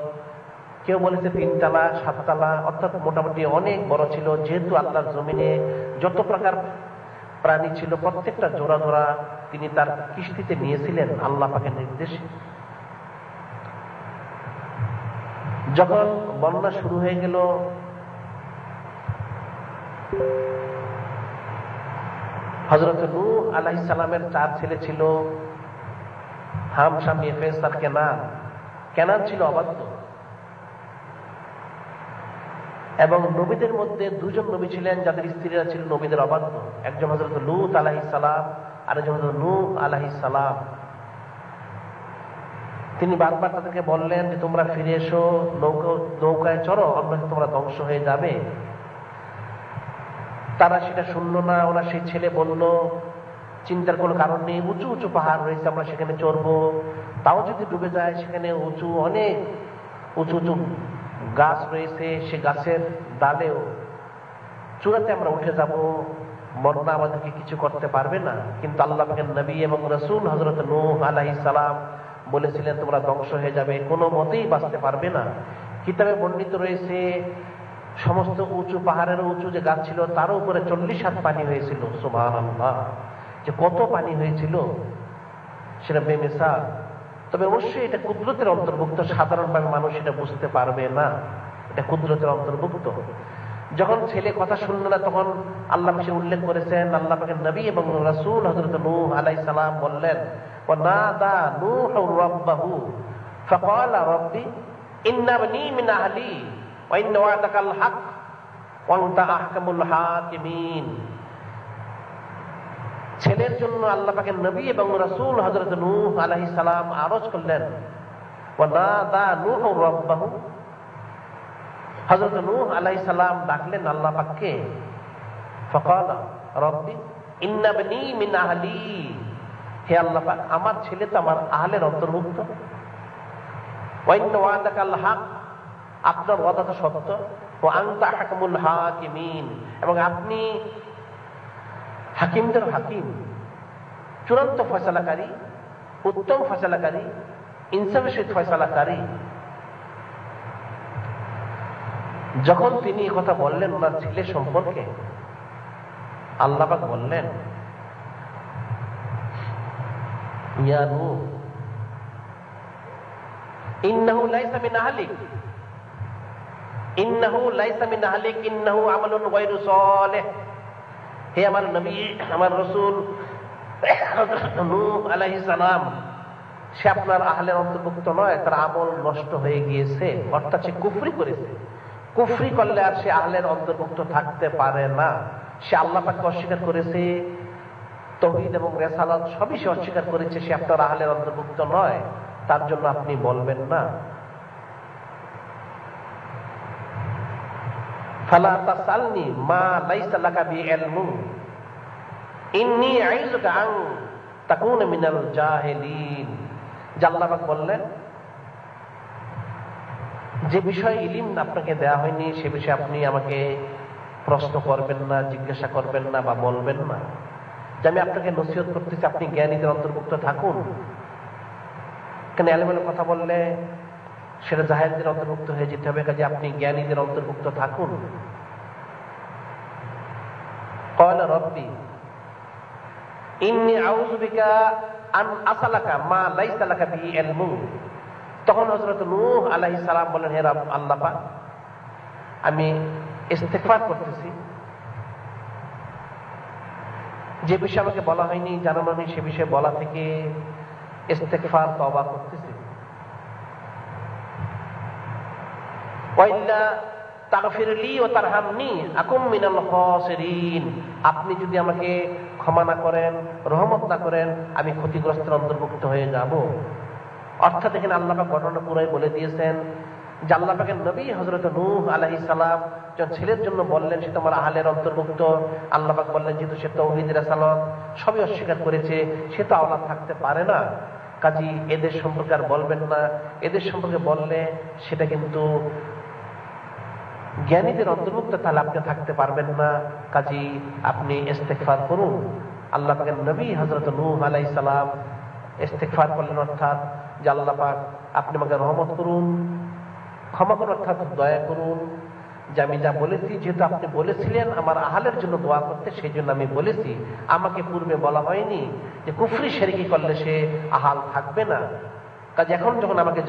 কেউ বলেছে 3 তলা 7 তলা, অর্থাৎ মোটামুটি অনেক বড় ছিল। যেহেতু আল্লাহর জমিনে যত প্রকার প্রাণী ছিল প্রত্যেকটা জোড়া জোড়া তিনি তার কিস্তিতে নিয়েছিলেন আল্লাহ পাকের নির্দেশে। যখন বন্যা শুরু হয়ে গেল, হযরত নূহ আলাইহিস সালামের 4 ছেলে ছিল, হাম, শাম, ইয়াফেস আর কেনান। কেনান ছিল অবাধ্য, এবং নবীদের মধ্যে 2 জন নবী ছিলেন যাদের স্ত্রীরা ছিল নবীদের অবাধ্য। একজন হযরত লূত আলাইহিস সালাম, আর একজন হযরত নূহ আলাইহিস সালাম। তিনি বারবার তাদেরকে বললেন যে তোমরা ফিরে এসো, নৌকায় চড়ো, অন্যথায় তোমরা ধ্বংস হয়ে যাবে। তারা সেটা শুনলো না। ওরা সেই ছেলে বলল, চিন্তার কোনো কারণ নেই, উঁচু উঁচু পাহাড় রয়েছে, আমরা সেখানে চড়বো, তাও যদি ডুবে যায়, সেখানে উঁচু অনেক উঁচু উঁচু গাছ রয়েছে, সে গাছের ডালেও চূড়াতে আমরা উঠে যাব, বন্যা আমাদেরকে কিছু করতে পারবে না। কিন্তু আল্লাহ পাকের নবী এবং রাসূল হযরত নূহ আলাইহিস সালাম বলেছিলেন তোমরা ধ্বংস হয়ে যাবে, কোনো মতেই বাঁচতে পারবে না। কিতাবে বর্ণিত রয়েছে সমস্ত উঁচু পাহাড়ের উঁচু যে গাছ ছিল তার উপরে 40 হাত পানি হয়েছিল। সুবহানাল্লাহ, যে কত পানি হয়েছিল সেটা বেমিসাল। তবে অবশ্যই এটা কুদরতের অন্তর্ভুক্ত, সাধারণভাবে মানুষ এটা বুঝতে পারবে না, এটা কুদরতের অন্তর্ভুক্ত। যখন ছেলে কথা শুনল না, তখন আল্লাহ পাক উল্লেখ করেছেন, আল্লাহ পাকের নবী এবং রাসূল হযরত নূহ আলাইহিস সালাম বললেন, ওয়ানাদা নূহু রাব্বাহু ফাকালা রাব্বি ইন্না বনি মিন আহলি ওয়া ইন্না ওয়া'দাকাল হক ওয়া আনতা আহকামুল হাকিমিন। ছেলের জন্য আল্লাহ পাকের নবী এবং রাসূল হযরত নূহ আলাইহিস সালাম আরজ করলেন, ওয়ানাদা নূহু রাব্বাহু, হযরত নূহ আলাইহিস সালাম ডাকলেন আল্লাহ পাককে, ফাকালা রাব্বি ইন্না বনি মিন আহলি, হে আল্লাহ পাক আমার ছেলে তো আমার আহলের অন্তর্ভুক্ত, ওয়া ইন্না ওয়া'দাকাল হক, আপনার ওয়াদা তো সত্য, ওয়া আনতা আহকামুল হাকিমিন, এবং আপনি হাকিমদের হাকিম, চূড়ান্ত ফয়সালাকারী, উত্তম ফয়সালাকারী, ইনসাফের সহিত ফয়সালাকারী। যখন তিনি এই কথা বললেন ওনার ছেলে সম্পর্কে, আল্লাহ পাক বললেন, ইয়া নূহ ইন্নাহু লাইসা মিন আহলিক, ইন্নাহু লাইসা মিন আহলিক, ইন্নাহু আমালুন গায়রু সালিহ। হে আমার নবী, আমার রাসূল নূহ আলাইহিস সালাম, সে আপনার আহলের অন্তর্ভুক্ত নয়, তার আমল নষ্ট হয়ে গিয়েছে, অর্থাৎ সে কুফরি করেছে। কুফরি করলে আর সে আহলের অন্তর্ভুক্ত থাকতে পারে না। সে আল্লাহ পাককে অস্বীকার করেছে, তাওহীদ এবং রিসালাত সবই সে অস্বীকার করেছে, সে আপনার আহলের অন্তর্ভুক্ত নয়, তার জন্য আপনি বলবেন না। ফালা তাসালনি মা লাইসা লাকা বিইলমু ইন্নী আইযুকা আন তাকুনা মিনাল জাহিলিন। যে আল্লাহ পাক বললেন, যে বিষয়ে ইলিম আপনাকে দেয়া হয়নি সে বিষয়ে আপনি আমাকে প্রশ্ন করবেন না, জিজ্ঞাসা করবেন না বা বলবেন না। যে আমি আপনাকে নসিহত করতেছি আপনি জ্ঞানীদের অন্তর্ভুক্ত থাকুন। কেন আলেমের কথা বললে সেটা জাহেলদের অন্তর্ভুক্ত হয়ে যেতে হবে, কাজে আপনি জ্ঞানীদের অন্তর্ভুক্ত থাকুন। ক্বালা রাব্বি ইন্নী আউযু বিকা আন আসআলাকা মা লাইসা লাকা বিহি ইলমুন। তখন হযরত নূহ আলাইহিস সালাম বলেন, হে রব আল্লাহ পাক, আমি ইস্তিগফার করতেছি, যে বিষয়ে আমাকে বলা হয়নি, জানানো হয়নি, সে বিষয়ে বলা থেকে ইস্তিগফার তওবা করতেছি। ওয়াইল্লা তাগফিরলি ওয়া তারহামনি আকুম মিনাল খাসিরিন। আপনি যদি আমাকে ক্ষমা না করেন, রহমত না করেন, আমি ক্ষতিগ্রস্তের অন্তর্ভুক্ত হয়ে যাব। অর্থাৎ এখানে আল্লাহ পাক ঘটনা পুরাই বলে দিয়েছেন যে আল্লাহ পাকের নবী হযরত নূহ আলাইহিস সালাম যখন ছেলের জন্য বললেন সে তোমার আহলের অন্তর্ভুক্ত, আল্লাহ পাক বললেন যেহেতু সে তাওহীদ রিসালাত সবই অস্বীকার করেছে, সে তো আওলাদ থাকতে পারে না, কাজী এদের সম্পর্কে আর বলবেন না। এদের সম্পর্কে বললে সেটা কিন্তু জ্ঞানীদের অন্তর্ভুক্ত, তাহলে আপনি থাকতে পারবেন না, কাজী আপনি ইস্তিগফার করুন। আল্লাহ পাকের নবী হযরত নূহ আলাইহিস সালাম ইস্তিগফার করলেন, অর্থাৎ যে আল্লাহ পাক আপনি আমাকে রহমত করুন, ক্ষমা করুন, অর্থাৎ দয়া করুন, যে আমি যা বলেছি, যেহেতু আপনি বলেছিলেন আমার আহলের জন্য দোয়া করতে, সেই জন্য আমি বলেছি। আমাকে পূর্বে বলা হয়নি যে কুফরি শিরকি করলে সে আহাল থাকবে না। কাজে এখন যখন আমাকে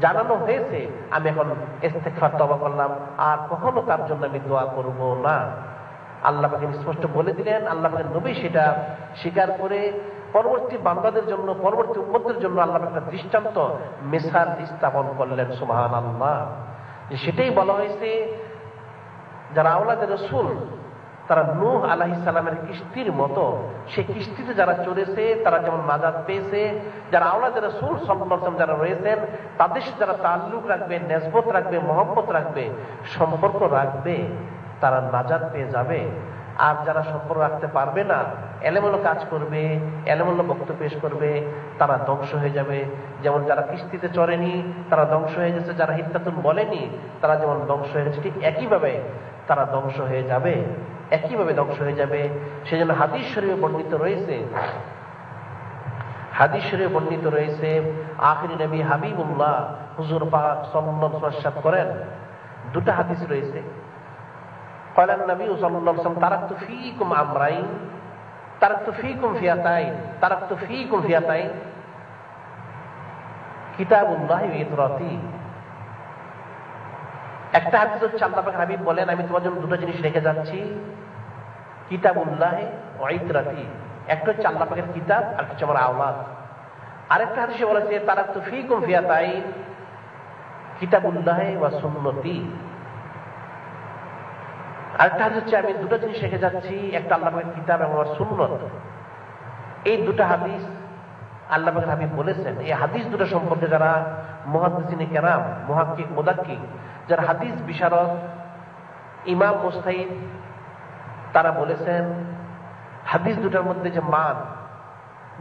জানানো হয়েছে, আমি এখন ইস্তিগফার তওবা করলাম, আর কখনো তার জন্য আমি দোয়া করব না। আল্লাহ পাক স্পষ্ট বলে দিলেন। আল্লাহ পাকের নবী সেটা স্বীকার করে পরবর্তী বান্দাদের জন্য, পরবর্তী উম্মতের জন্য আল্লাহ পাক একটা দৃষ্টান্ত মিসাল স্থাপন করলেন। সুবহানাল্লাহ। যে সেটাই বলা হয়েছে যারা আওলাদে রাসূল তারা নূহ আলাইহিস সালামের কিস্তির মতো, সেই কিস্তিতে যারা চড়েছে তারা যেমন নাজাত পেয়েছে, যারা আওলাদে রাসূল সাল্লাল্লাহু আলাইহি ওয়াসাল্লাম যারা রয়েছেন তাদের সাথে যারা তাআল্লুক রাখবে, নেসবত রাখবে, মহব্বত রাখবে, সম্পর্ক রাখবে, তারা নাজাত পেয়ে যাবে। আর যারা সম্পর্ক রাখতে পারবে না, এলোমেলো কাজ করবে, এলোমেলো বক্তব্য পেশ করবে, তারা ধ্বংস হয়ে যাবে। যেমন যারা কিস্তিতে চড়েনি তারা ধ্বংস হয়ে গেছে, যারা হিদ্দাতুন বলেনি তারা যেমন ধ্বংস হয়ে গেছে, ঠিক একইভাবে তারা ধ্বংস হয়ে যাবে, একইভাবে ধ্বংস হয়ে যাবে। সেজন্য হাদিস শরীফে বর্ণিত রয়েছে, আখিরি নবী হাবিবুল্লাহ হুজুর পাক সাল্লাল্লাহু আলাইহি ওয়াসাল্লাম করেন, দুটো হাদিস রয়েছে। قال النبي صلى الله عليه وسلم تركت فيكم امرين تركت فيكم فئتين كتاب الله وإطرتي। একটা হাদিস হচ্ছে আল্লাহ পাক হাবিব বলেন আমি তোমার জন্য দুটো জিনিস রেখে যাচ্ছি, কিতাবুল্লাহ ওয়া ইতরাতি। একটা হচ্ছে আল্লাহ পাকের কিতাব, আর হচ্ছে আমার আওলাদ। আরেকটা হাদিসে বলেছে তারাকতু ফীকুম ফিয়াতাইন কিতাবুল্লাহ ওয়া সুন্নতি। আরেকটা হাদিস হচ্ছে আমি দুটো জিনিস রেখে যাচ্ছি, একটা আল্লাহ পাকের কিতাব এবং আমার সুন্নত। এই দুটো হাদিস আল্লাহ পাকের হাবিব বলেছেন। এই হাদিস দুটো সম্পর্কে যারা মুহাদ্দিসিনে কেরাম, মুহাক্কিক, মুদাক্কিক, যারা হাদিস বিশারদ, ইমাম মুস্তাহিদ, তারা বলেছেন হাদিস দুটার মধ্যে যে মান,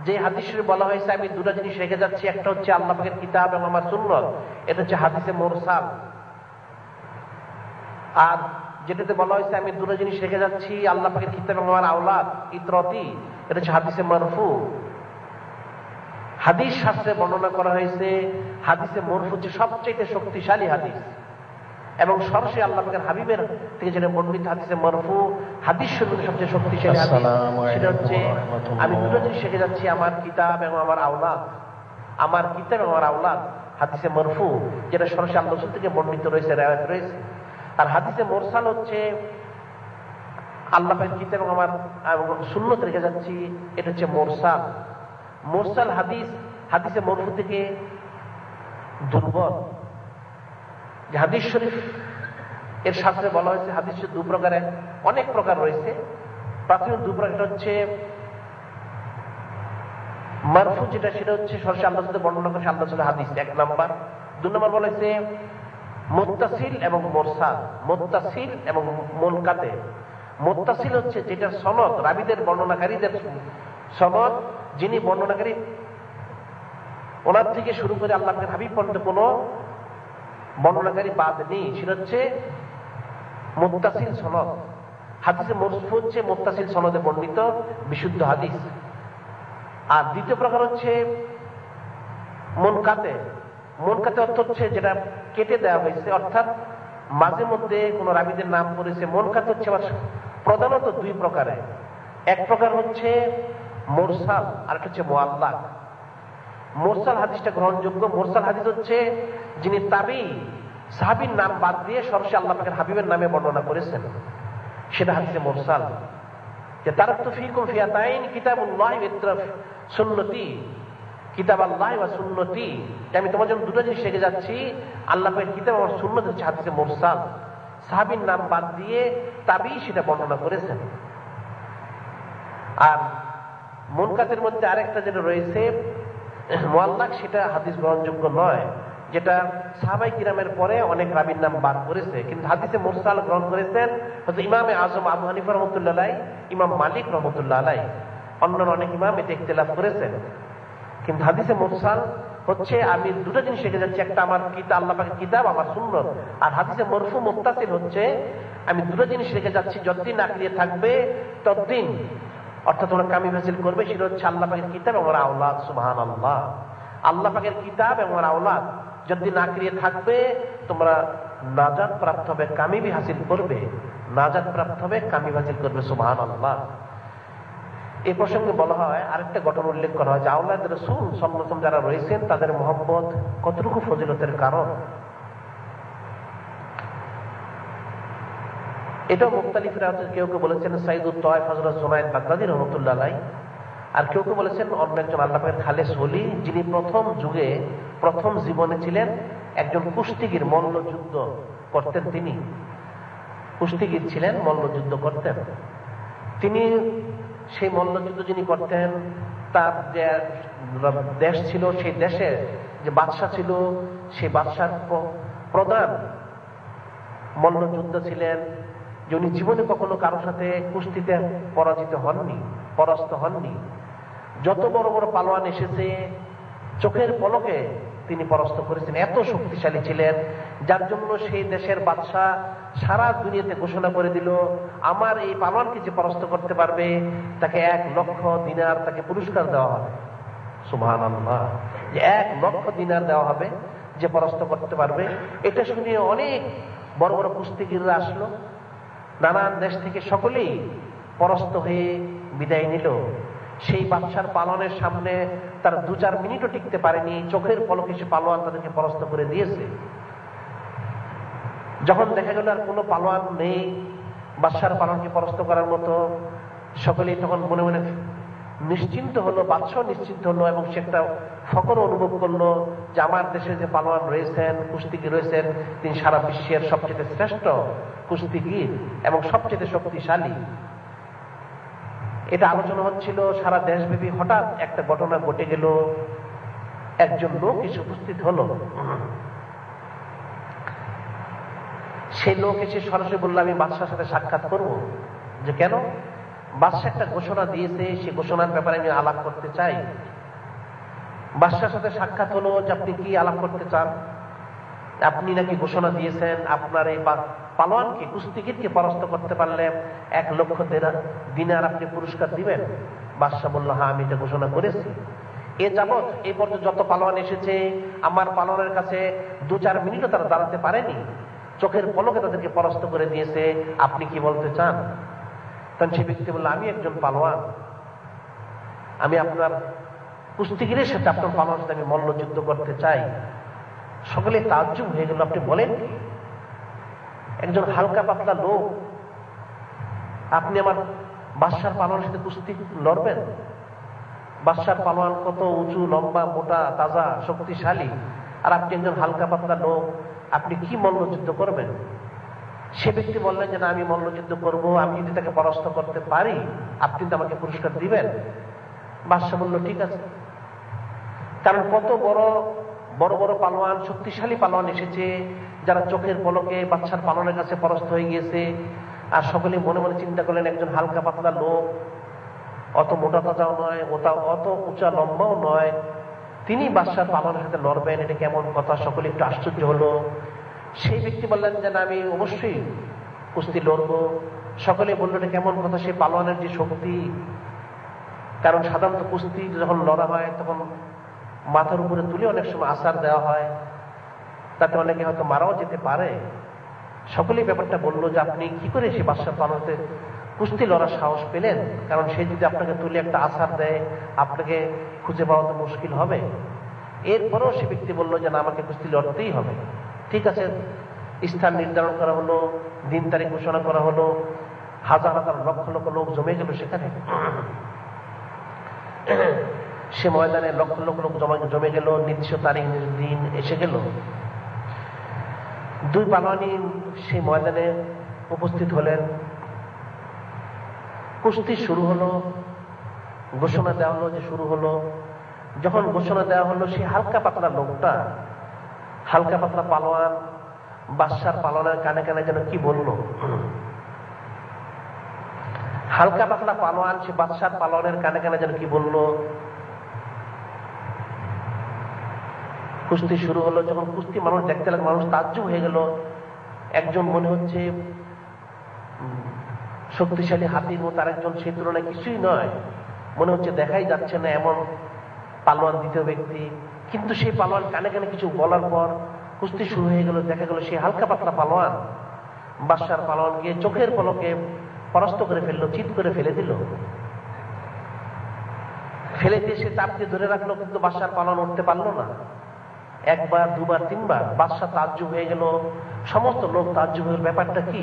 যে হাদিসে বলা হয়েছে আমি দুটো জিনিস রেখে যাচ্ছি, একটা হচ্ছে আল্লাহ পাকের কিতাব এবং আমার সুন্নত, এটা হচ্ছে হাদিসে মুরসাল। আর যেটাতে বলা হয়েছে আমি দুটো জিনিস রেখে যাচ্ছি, আল্লাহ পাকের কিতাব এবং আমার আওলাদ ইতরতি, এটা হচ্ছে হাদিসে মারফু। হাদিস শাস্ত্রে বর্ণনা করা হয়েছে হাদিসে মারফু হচ্ছে সবচেয়ে শক্তিশালী হাদিস, এবং সরাসরি আল্লাহ পাকের হাবিবের থেকে যেটা বর্ণিত হাদিসে মারফু, হাদিস শরীফের সবচেয়ে শক্তিশালী হাদিস, সেটা হচ্ছে আমি দুটো জিনিস রেখে যাচ্ছি, আমার কিতাব এবং আমার আওলাদ। আমার কিতাব এবং আমার আওলাদ হাদিসে মারফু, যেটা সরাসরি আল্লাহ রাসূল থেকে বর্ণিত রয়েছে, রিওয়ায়াত রয়েছে। আর হাদিসে মুরসাল হচ্ছে আল্লাহ পাকের কিতাব এবং আমার সুন্নত রেখে যাচ্ছি, এটা হচ্ছে মুরসাল। মুরসাল হাদিস হাদিসে মারফু থেকে দুর্বল। যে হাদিস শরীফ এর শাস্ত্রে বলা হয়েছে হাদিস দু প্রকারের, অনেক প্রকার রয়েছে। প্রাথমিক দু প্রকার হচ্ছে মারফু, যেটা সেটা হচ্ছে সরাসরি আল্লাহর সাথে বর্ণনা করে আল্লাহর সাথে হাদিস, এক নাম্বার। দুই নাম্বার বলা হয়েছে মুত্তাসিল এবং মুরসাল। মুত্তাসিল এবং মুনকাতে। মুত্তাসিল হচ্ছে যেটা সনদ, রাবীদের, বর্ণনাকারীদের সনদ, যিনি বর্ণনাকারী ওনার থেকে শুরু করে আল্লাহ পাকের হাবিব পর্যন্ত কোনো বর্ণনাকারী বাদ নেই, সেটা হচ্ছে মুত্তাসিল সনদ। হাদিসে মরফু হচ্ছে মুত্তাসিল সনদে বর্ণিত বিশুদ্ধ হাদিস। আর দ্বিতীয় প্রকার হচ্ছে মুনকাতে। মুনকাতে অর্থ হচ্ছে যেটা কেটে দেওয়া হয়েছে, অর্থাৎ মাঝে মধ্যে কোন রাবীদের নাম করেছে। মুনকাতে হচ্ছে আবার প্রধানত দুই প্রকারে। এক প্রকার হচ্ছে মুরসাল, আর একটা হচ্ছে মুআল্লাক। মুরসাল হাদিসটা গ্রহণযোগ্য। মুরসাল হাদিস হচ্ছে যিনি তাবী, সাহাবীর নাম বাদ দিয়ে সরাসরি আল্লাহ পাকের হাবিবের নামে বর্ণনা করেছেন, সেটা হাদিসে মুরসাল। যে তারাকতু ফীকুম ফিয়াতাইন কিতাবুল্লাহি ওয়া সুন্নতি, কিতাব আল্লাহ ওয়া সুন্নতি, আমি তোমার জন্য দুটো জিনিস রেখে যাচ্ছি, আল্লাহ পাকের কিতাব আর সুন্নত হচ্ছে হাদিসে মুরসাল। সাহাবীর নাম বাদ দিয়ে তাবী সেটা বর্ণনা করেছেন। আর মুনকাতের মধ্যে আরেকটা যেটা রয়েছে মুআল্লাক, সেটা হাদিস গ্রহণযোগ্য নয়, যেটা সাহাবায়ে কিরামের পরে অনেক রাবীর নাম বাদ করেছে। কিন্তু হাদিসে মুরসাল গ্রহণ করেছেন হযরত ইমামে আযম আবু হানিফা রাহমাতুল্লাহ আলাইহি, ইমাম মালিক রাহমাতুল্লাহ আলাইহি, অন্যান্য অনেক ইমাম এতে ইখতিলাফ করেছেন। কিন্তু হাদিসে মুরসাল হচ্ছে আমি দুটো জিনিস রেখে যাচ্ছি, একটা আমার কিতাব, আল্লাহ পাকের কিতাব, আমার সুন্নাত। আর হাদিসে মরফু মুত্তাসিল হচ্ছে আমি দুটো জিনিস রেখে যাচ্ছি, যতদিন আঁকড়িয়ে থাকবে ততদিন, অর্থাৎ তোমরা কামি হাসিল করবে, সেটা হচ্ছে আল্লাহ পাকের কিতাব এবং আওলাদ। সুবহানাল্লাহ। আল্লাহ পাকের কিতাব এবং আওলাদ যতদিন আঁকড়িয়ে থাকবে তোমরা নাজাত প্রাপ্ত হবে, কামিবি হাসিল করবে, নাজাত প্রাপ্ত হবে, কামিবি হাসিল করবে। সুবহানাল্লাহ। এই প্রসঙ্গে বলা হয়, আরেকটা ঘটনা উল্লেখ করা হয় যে আওলাদ রাসূল সাল্লাল্লাহু আলাইহি ওয়াসাল্লাম যারা রয়েছেন তাদের মহব্বত কতটুকু ফজিলতের কারণ। এটাও মুখতালিফরা, কেউ কেউ বলেছেন সাইদুত তায়েফ হযরত জুনায়েদ বাগদাদী রাহমাতুল্লাহ আলাইহি, আর কেউ কেউ বলেছেন অন্য একজন আল্লাহ পাকের খালেস ওলি, যিনি প্রথম যুগে প্রথম জীবনে ছিলেন একজন কুস্তিগীর, মল্লযুদ্ধ করতেন। তিনি কুস্তিগীর ছিলেন, মল্লযুদ্ধ করতেন। তিনি সেই মল্লযুদ্ধ যিনি করতেন, তার যে দেশ ছিল, সেই দেশের যে বাদশা ছিল, সেই বাদশার প্রধান মল্লযুদ্ধ ছিলেন, যে উনি জীবনে কখনো কারোর সাথে কুস্তিতে পরাজিত হননি, পরাস্ত হননি। যত বড় বড় পালোয়ান এসেছে চোখের পলকে তিনি পরাস্ত করেছেন। এত শক্তিশালী ছিলেন, যার জন্য সেই দেশের বাদশা সারা দুনিয়াতে ঘোষণা করে দিল, আমার এই পালোয়ানকে যে পরাস্ত করতে পারবে তাকে 1 লক্ষ দিনার তাকে পুরস্কার দেওয়া হবে। সুবহানাল্লাহ। যে 1 লক্ষ দিনার দেওয়া হবে যে পরাস্ত করতে পারবে। এটা শুনে অনেক বড় বড় কুস্তিগীররা আসলো নানান দেশ থেকে, সকলেই পরাস্ত হয়ে বিদায় নিল। সেই বাদশার পালনের সামনে তারা 2-4 মিনিটও টিকতে পারেনি, চোখের পলকে সে পালোয়ান তাদেরকে পরাস্ত করে দিয়েছে। যখন দেখা গেল আর কোনো পালোয়ান নেই বাদশার পালনকে পরাস্ত করার মতো, সকলেই তখন মনে মনে নিশ্চিন্ত হলো, বাদশাহ নিশ্চিন্ত হলো, এবং সে একটা ফখর অনুভব করলো যে আমার দেশে যে পালোয়ান রয়েছেন, কুস্তিগীর রয়েছেন, তিনি সারা বিশ্বের সবচেয়ে শ্রেষ্ঠ কুস্তিগীর এবং সবচেয়ে শক্তিশালী। এটা আলোচনা হচ্ছিল সারা দেশব্যাপী। হঠাৎ একটা ঘটনা ঘটে গেল, একজন লোক এসে উপস্থিত হলো। সেই লোক এসে সরাসরি বলল, আমি বাদশার সাথে সাক্ষাৎ করবো। যে কেন? বাদশা একটা ঘোষণা দিয়েছে, সেই ঘোষণার ব্যাপারে আমি আলাপ করতে চাই। বাদশার সাথে সাক্ষাৎ হলো যে আপনি কি আলাপ করতে চান? আপনি নাকি ঘোষণা দিয়েছেন আপনার এই পালোয়ানকে, কুস্তিগীরকে পরাস্ত করতে পারলে 1 লক্ষ দিনার আপনি পুরস্কার দিবেন। বাদশা বলল, হ্যাঁ আমি এটা ঘোষণা করেছি। এ যাবৎ এই পর্যন্ত যত পালোয়ান এসেছে, আমার পালোয়ানের কাছে 2-4 মিনিটও তারা দাঁড়াতে পারেনি, চোখের পলকে তাদেরকে পরাস্ত করে দিয়েছে। আপনি কি বলতে চান? তখন সে ব্যক্তি বলল, আমি একজন পালোয়ান, আমি আপনার কুস্তিগীরের সাথে, আপনার পালোয়ানের সাথে আমি মল্লযুদ্ধ করতে চাই। সকলে তাজ্জুব হয়ে গেল, আপনি বলেন কি? একজন হালকা পাতলা লোক, আপনি আমার বাদশার পালোয়ানের সাথে কুস্তি লড়বেন? বাদশার পালোয়ান কত উঁচু, লম্বা, মোটা, তাজা, শক্তিশালী, আর আপনি একজন হালকা পাতলা লোক, আপনি কি মল্লযুদ্ধ করবেন? সে ব্যক্তি বললেন যে না, আমি মল্লযুদ্ধ করব, আমি যদি তাকে পরাস্ত করতে পারি আপনি তো আমাকে পুরস্কার দিবেন। বাদশা বলল, ঠিক আছে। কারণ কত বড় বড় বড় পালোয়ান, শক্তিশালী পালোয়ান এসেছে, যারা চোখের পলকে বাদশার পালনের কাছে পরাস্ত হয়ে গিয়েছে। আর সকলে মনে মনে চিন্তা করলেন, একজন হালকা পাতলা লোক, অত মোটা তাজাও নয়, অত উঁচা লম্বাও নয়, তিনি বাদশার পালনের সাথে লড়বেন, এটা কেমন কথা? সকলে একটু আশ্চর্য হলো। সেই ব্যক্তি বললেন যে না, আমি অবশ্যই কুস্তি লড়বো। সকলে বলল এটা কেমন কথা, সে পালোয়ানের যে শক্তি। কারণ সাধারণত কুস্তি যখন লড়া হয় তখন মাথার উপরে তুলে অনেক সময় আছাড় দেওয়া হয়, তাতে অনেকে হয়তো মারাও যেতে পারে। সকলেই ব্যাপারটা বললো যে আপনি কি করে সে বাদশাহ পালনতে কুস্তি লড়ার সাহস পেলেন? কারণ সে যদি আপনাকে তুলে একটা আছাড় দেয় আপনাকে খুঁজে পাওয়া তো মুশকিল হবে। এরপরেও সে ব্যক্তি বললো যে না, আমাকে কুস্তি লড়তেই হবে। ঠিক আছে, স্থান নির্ধারণ করা হলো, দিন তারিখ ঘোষণা করা হলো, হাজার হাজার লক্ষ লক্ষ লোক জমে গেল সেখানে। সে ময়দানে লক্ষ লক্ষ লোক জমে গেল, নির্দিষ্ট তারিখ দিন এসে গেল। দুই পালোয়ানি সেই ময়দানে উপস্থিত হলেন। কুস্তি শুরু হলো, ঘোষণা দেওয়া হলো যে শুরু হলো। যখন ঘোষণা দেওয়া হলো, সেই হালকা পাতলা লোকটা, হালকা পাতলা পালোয়ান বাদশার পালনের কানে কানে যেন কি বললো। হালকা পাতলা পালোয়ান সে বাদশার পালনের কানে কানে যেন কি বললো। কুস্তি শুরু হলো। যখন কুস্তি মানুষ দেখতে লাগলো, মানুষ তাজ্জুব হয়ে গেল। একজন মনে হচ্ছে শক্তিশালী হাতির মতো, আরেকজন সেই তুলনায় কিছুই নয়, মনে হচ্ছে দেখাই যাচ্ছে না এমন পালোয়ান দ্বিতীয় ব্যক্তি। কিন্তু সেই পালোয়ান কানে কানে কিছু বলার পর কুস্তি শুরু হয়ে গেল। দেখা গেল সেই হালকা পাতলা পালোয়ান বাদশার পালোয়ানকে চোখের পলকে পরাস্ত করে ফেললো, চিৎ করে ফেলে দিল। ফেলে দিয়ে সে চাপ দিয়ে ধরে রাখলো, কিন্তু বাদশার পালোয়ান উঠতে পারলো না। একবার, দুবার, তিনবার বাদশা তাজ্জুব হয়ে গেল, সমস্ত লোক তাজ্জুব হয়ে, ব্যাপারটা কি?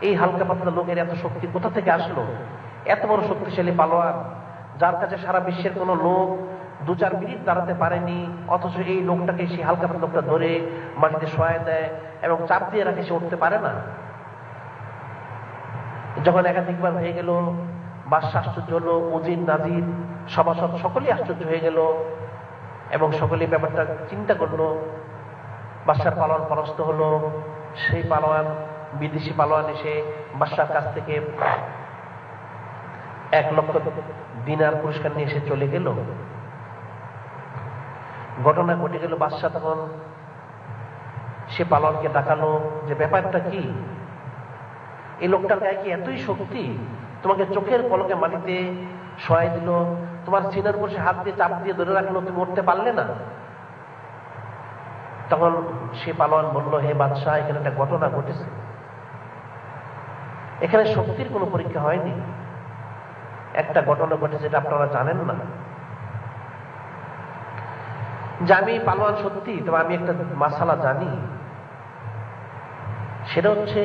এই হালকা পাতলা লোকের এত শক্তি কোথা থেকে আসলো? এত বড় শক্তিশালী পালোয়ান, যার কাছে সারা বিশ্বের কোন লোক 2-4 মিনিট দাঁড়াতে পারেনি, অথচ এই লোকটাকে সেই হালকা পাতলা লোকটা ধরে মাটিতে শোয়া দেয় এবং চাপ দিয়ে রাখে, সে উঠতে পারে না। যখন একাধিকবার হয়ে গেল, বাদশা আশ্চর্য হলো, উজির নাজির সভাসদ সকলেই আশ্চর্য হয়ে গেল এবং সকলেই ব্যাপারটা চিন্তা করলো। বাদশার পালোয়ান পরাস্ত হলো। সেই পালোয়ান, বিদেশি পালোয়ান এসে বাদশার কাছ থেকে 1 লক্ষ দিনার পুরস্কার নিয়ে এসে চলে গেল। ঘটনা ঘটে গেল। বাদশা তখন সে পালোয়ানকে ডাকালো যে ব্যাপারটা কি? এই লোকটার গায়ে কি এতই শক্তি? তোমাকে চোখের পলকে মাটিতে শোয়াই দিল, তোমার সিনার উপর সে হাত দিয়ে চাপ দিয়ে ধরে রাখলো, তুমি উঠতে পারলে না। তখন সে পালোয়ান বলল, হে বাদশাহ, এখানে একটা ঘটনা ঘটেছে। এখানে শক্তির কোনো পরীক্ষা হয়নি, একটা ঘটনা ঘটেছে, যেটা আপনারা জানেন না। যে আমি পালোয়ান সত্যি, তবে আমি একটা মাসালা জানি। সেটা হচ্ছে,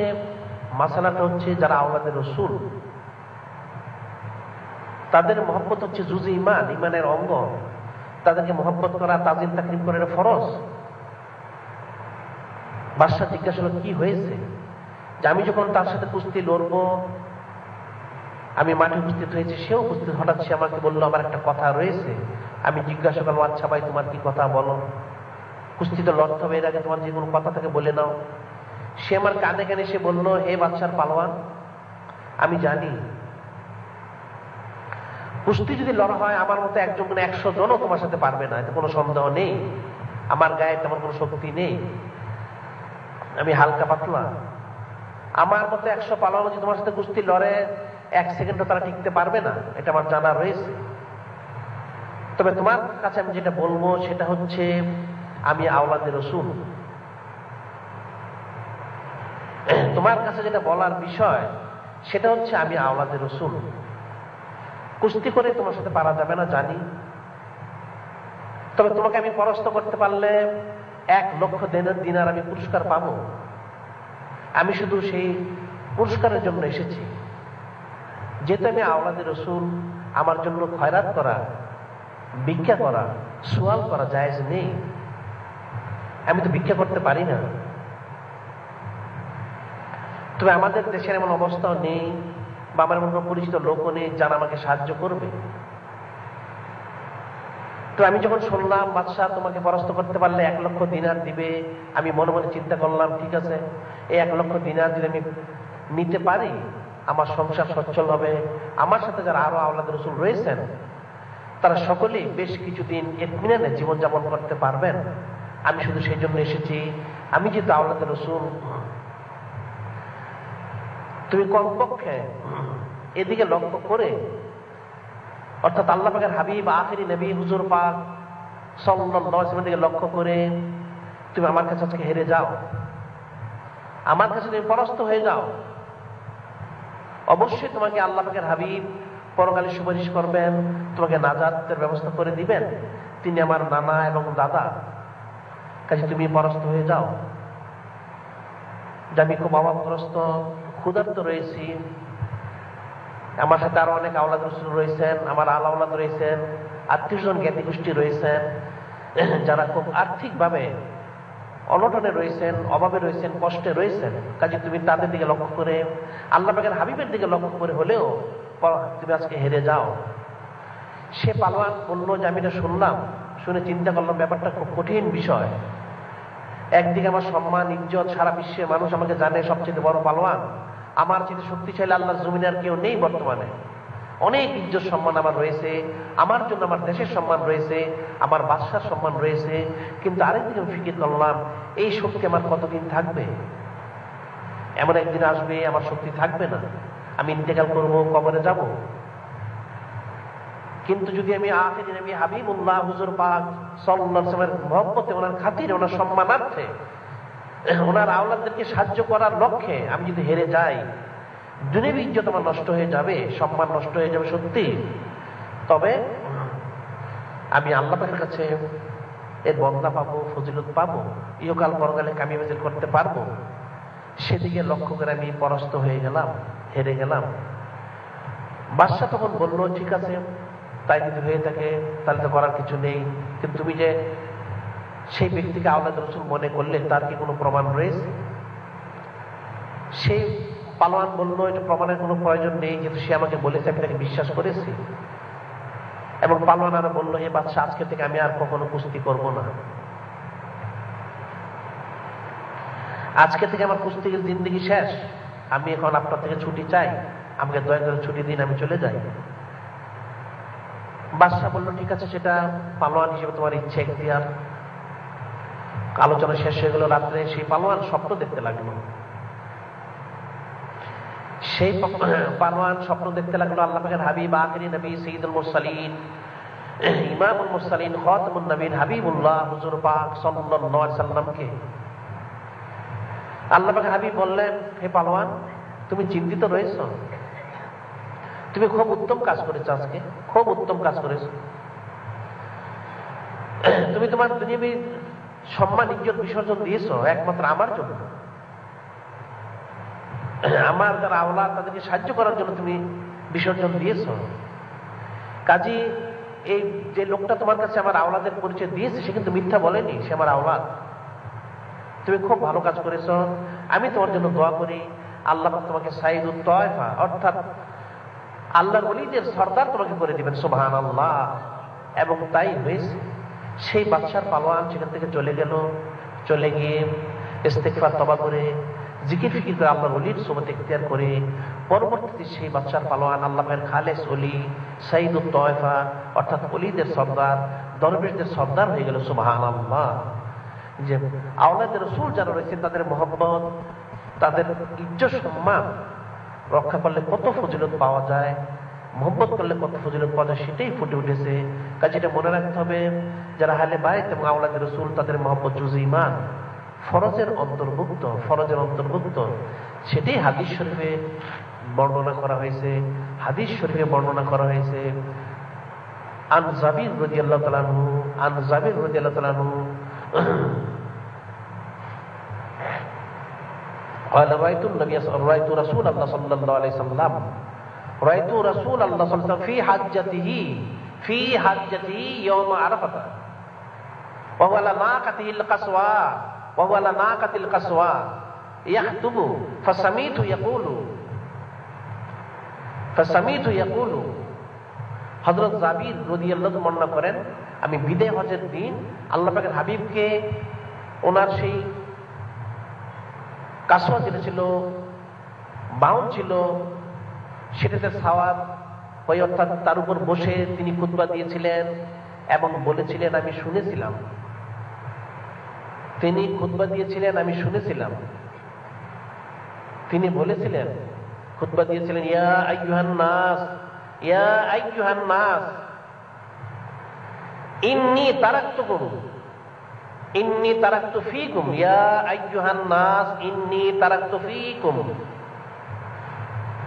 মাসালাটা হচ্ছে, যারা আওলাদে রসুল তাদের মহব্বত হচ্ছে জুজে ইমান, ইমানের অঙ্গ। তাদেরকে মহব্বত করা, তাজিম তাকরিম করা ফরজ। বাদশা জিজ্ঞাসা হলো কি হয়েছে? যে আমি যখন তার সাথে কুস্তি লড়বো, আমি মাঠে উপস্থিত হয়েছি, সেও উপস্থিত। হঠাৎ সে আমাকে বললো আমার একটা কথা রয়েছে। আমি জিজ্ঞাসা করলাম, আচ্ছা ভাই, তোমার কি কথা বলো? কুস্তি তো লড়তে হবে, এর আগে তোমার যে কোনো কথা থেকে বলে নাও। সে আমার কানে কানে সে বললো, হে বাদশার পালোয়ান, আমি জানি কুস্তি যদি লড়া হয়, আমার মতো একজন 100 জনও তোমার সাথে পারবে না, এতে কোনো সন্দেহ নেই। আমার গায়ে তেমন কোনো শক্তি নেই, আমি হালকা পাতলা। আমার মতো 100 পালোয়ান যদি তোমার সাথে কুস্তি লড়ে, 1 সেকেন্ডও তারা টিকতে পারবে না, এটা আমার জানা রয়েছে। তবে তোমার কাছে আমি যেটা বলবো সেটা হচ্ছে, আমি আওলাদে রসুল। তোমার কাছে যেটা বলার বিষয় সেটা হচ্ছে, আমি আওলাদে রসুল। কুস্তি করে তোমার সাথে পারা যাবে না জানি, তবে তোমাকে আমি পরাস্ত করতে পারলে 1 লক্ষ দিনার আমি পুরস্কার পাবো। আমি শুধু সেই পুরস্কারের জন্য এসেছি। যেহেতু আমি আওলাদে রসুল, আমার জন্য খয়রাত করা, ভিক্ষা করা, সুয়াল করা জায়েজ নেই। আমি তো ভিক্ষা করতে পারি না। তবে আমাদের দেশের এমন অবস্থাও নেই, বা আমার এমন পরিচিত লোকও নেই যারা আমাকে সাহায্য করবে। তো আমি যখন শুনলাম বাদশাহ তোমাকে পরাস্ত করতে পারলে 1 লক্ষ দিনার দিবে, আমি মনে মনে চিন্তা করলাম, ঠিক আছে, এই 1 লক্ষ দিনার যদি আমি নিতে পারি, আমার সংসার সচ্ছল হবে। আমার সাথে যারা আরো আওলাদ রসুল রয়েছেন, তারা সকলেই বেশ কিছুদিন ইতমিনানে জীবনযাপন করতে পারবেন। আমি শুধু সেই জন্য এসেছি, আমি যেহেতু আওলাদে রাসূল, তুমি কমপক্ষে এদিকে লক্ষ্য করে, অর্থাৎ আল্লাহ পাকের হাবিব আখিরি নবী হুজুর পাক সাল্লাল্লাহু আলাইহি ওয়াসাল্লামের দিকে লক্ষ্য করে তুমি আমার কাছে আজকে হেরে যাও, আমার কাছে তুমি পরাস্ত হয়ে যাও। অবশ্যই তোমাকে আল্লাহ পাকের হাবিব পরকালে সুপারিশ করবেন, তোমাকে নাজাতের ব্যবস্থা করে দিবেন। তিনি আমার নানা এবং দাদা, কাজে তুমি পরাস্ত হয়ে যাও। যে আমি খুব অভাবগ্রস্ত, ক্ষুধার্ত রয়েছি, আমার সাথে আরো অনেক আওলাদ রাসূল রয়েছেন, আমার আওলাদ রয়েছেন, আত্মীয়স্বজন জ্ঞাতি গোষ্ঠী রয়েছেন, যারা খুব আর্থিকভাবে অনটনে রয়েছেন, অভাবে রয়েছেন, কষ্টে রয়েছেন। কাজে তুমি তাদের দিকে লক্ষ্য করে, আল্লাহ পাকের হাবিবের দিকে লক্ষ্য করে হলেও তুমি আজকে হেরে যাও। সে পালোয়ান বলল যে আমি এটা শুনলাম, শুনে চিন্তা করলাম ব্যাপারটা খুব কঠিন বিষয়। একদিকে আমার সম্মান ইজ্জত, সারা বিশ্বের মানুষ আমাকে জানে সবচেয়ে বড় পালোয়ান, আমার চেয়ে শক্তিশালী আল্লাহর জমিনে আর কেউ নেই বর্তমানে। অনেক ইজ্জত সম্মান আমার রয়েছে, আমার জন্য আমার দেশের সম্মান রয়েছে, আমার বাদশার সম্মান রয়েছে। কিন্তু আরেকদিকে আমি ফিকির করলাম, এই শক্তি আমার কতদিন থাকবে? এমন একদিন আসবে আমার শক্তি থাকবে না, আমি ইন্তেকাল করব, কবরে যাব। কিন্তু যদি আমি আখিরি নবী হাবিবুল্লাহ হুজুর পাক সাল্লাল্লাহু আলাইহি ওয়াসাল্লামের মহব্বতে, ওনার খাতিরে, ওনার সম্মানার্থে, ওনার আওলাদদেরকে সাহায্য করার লক্ষ্যে আমি যদি হেরে যাই, দুনিয়ার ইজ্জত আমার নষ্ট হয়ে যাবে, সম্মান নষ্ট হয়ে যাবে সত্যি। তবে আমি আল্লাহ পাকের কাছে এর বদলা পাবো, ফজিলত পাবো, ইহকাল পরকালে কামিয়াবি করতে পারবো। সেদিকে লক্ষ্য করে আমি পরাস্ত হয়ে গেলাম, হেরে গেলাম। বাদশা তখন বলল, ঠিক আছে, তাই যদি হয়ে থাকে তাহলে তো করার কিছু নেই। কিন্তু তুমি যে সেই ব্যক্তিকে আওলাদ রাসূল মনে করলে, তার কি কোনো প্রমাণ রয়েছে? সেই পালোয়ান বলল, এটা প্রমাণের কোনো প্রয়োজন নেই, যেহেতু সে আমাকে বলেছে, আমি তাকে বিশ্বাস করেছি। এবং পালোয়ান আরো বলল, হে বাদশা, আজকে থেকে আমি আর কখনো কুস্তি করব না, আজকে থেকে আমার কুস্তির জিন্দেগি শেষ, আমি এখন আপনার থেকে ছুটি চাই, আমাকে দয়া করে ছুটি দিন, আমি চলে যাই। বাদশা বলল, ঠিক আছে, সেটা পালোয়ান হিসেবে তোমার ইচ্ছে, এখতিয়ার। আলোচনা শেষ হয়ে গেল। রাত্রে সেই পালোয়ান স্বপ্ন দেখতে লাগলো। সেই পালোয়ান স্বপ্ন দেখতে লাগলো আল্লাহ পাকের হাবিব আখিরি নবী সাইয়্যিদুল মুরসালিন, ইমামুল মুরসালিন, খাতামুন নবীন হাবিবুল্লাহ হুজুর পাক সাল্লাল্লাহু আলাইহি ওয়াসাল্লামকে। আল্লাহ পাকের হাবিব বললেন, হে পালোয়ান, তুমি চিন্তিত রয়েছো? তুমি খুব উত্তম কাজ করেছো, আজকে খুব উত্তম কাজ করেছো। তুমি তোমার দুনিয়াবী সম্মান ইজ্জত বিসর্জন দিয়েছো একমাত্র আমার জন্য, আমার যারা আওলাদ তাদেরকে সাহায্য করার জন্য তুমি বিসর্জন দিয়েছো। কাজী এই যে লোকটা তোমার কাছে আমার আওলাদের পরিচয় দিয়েছে, সে কিন্তু মিথ্যা বলেনি, সে আমার আওলাদ। তুমি খুব ভালো কাজ করেছো, আমি তোমার জন্য দোয়া করি, আল্লাহ তোমাকে সাইয়্যিদুত তায়েফা, অর্থাৎ আল্লাহর ওলিদের সর্দার তোমাকে করে দিবেন। সুবহানাল্লাহ। এবং তাই হয়েছে। সেই বাদশার পালোয়ান সেখান থেকে চলে গেল। চলে গিয়ে ইস্তিগফার তওবা করে, জিকির ফিকির করে, আল্লাহর ওলির সুবত ইখতিয়ার করে, পরবর্তীতে সেই বাদশার পালোয়ান আল্লাহ পাকের খালেস ওলি, সাইয়্যিদুত তায়েফা, অর্থাৎ ওলিদের সর্দার, দরবেশদের সর্দার হয়ে গেল। সুবহানাল্লাহ। যে আওলাদে রাসূল যারা রয়েছেন, তাদের মহব্বত, তাদের ইজ্জত সম্মান রক্ষা করলে কত ফজিলত পাওয়া যায়, মহব্বত করলে কত ফজিলত পাওয়া যায়, সেটাই ফুটে উঠেছে। কাজে এটা মনে রাখতে হবে, যারা আহলে বাইত এবং আওলাদে রাসূল, তাদের মহব্বত জুজই ঈমান, ফরজের অন্তর্ভুক্ত, ফরজের অন্তর্ভুক্ত। সেটাই হাদিস শরীফে বর্ণনা করা হয়েছে। হাদিস শরীফে বর্ণনা করা হয়েছে, আন জাবির রাদিয়াল্লাহু তাআলা আনহু, আন জাবির রাদিয়াল্লাহু তাআলা আনহু قال رأيت رسول الله صلى الله عليه وسلم رأيت رسول الله صلى الله عليه وسلم في حجته يوم عرفة وهو على ناقته القصوى يخطب فسمعت يقول হযরত জাবির রাদিয়াল্লাহু তাআলা বর্ণনা করেন, আমি বিদায় হজের দিন আল্লাহ পাকের হাবিবকে ওনার সেই কাসওয়া যেটা ছিল, বাউন ছিল, সেটাতে সাওয়ার হয়ে, অর্থাৎ তার উপর বসে তিনি খুতবা দিয়েছিলেন এবং বলেছিলেন, আমি শুনেছিলাম তিনি খুতবা দিয়েছিলেন, আমি শুনেছিলাম। তিনি বলেছিলেন, খুতবা দিয়েছিলেন, ইয়া আইয়ুহান নাস, ইয়া আইয়ুহান নাস, ইন্নী তারাকতুকুম, ইন্নী তারাকতু ফীকুম, ইয়া আইয়ুহান নাস, ইন্নী তারাকতু ফীকুম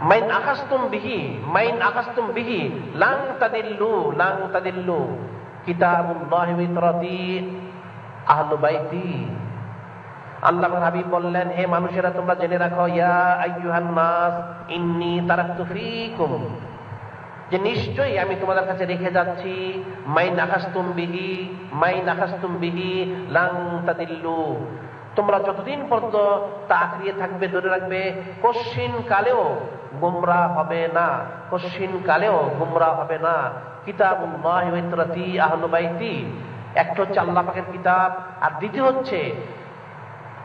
মাইন আখাযতুম বিহি, মাইন আখাযতুম বিহি লান তাদিল্লু, লান তাদিল্লু কিতাবুল্লাহি ওয়া ইতরাতি আহলু বাইতি। আল্লাহর হাবিব বললেন, হে মানুষেরা, তোমরা জেনে রাখো, ইয়া আইয়ুহান নাস ইন্নী তারাকতু ফীকুম, যে নিশ্চয়ই আমি তোমাদের কাছে রেখে যাচ্ছি, মাইন আখাযতুম বিহি, মাইন আখাযতুম বিহি লান তাদিল্লু, তোমরা যতদিন পর্যন্ত তা আঁকড়িয়ে থাকবে, ধরে রাখবে, কশ্চিন কালেও গুমরাহ হবে না, কশ্চিন কালেও গুমরাহ হবে না। কিতাবুল্লাহি ওয়া ইতরাতি আহলু বাইতি, একটা হচ্ছে আল্লাহ পাকের কিতাব, আর দ্বিতীয় হচ্ছে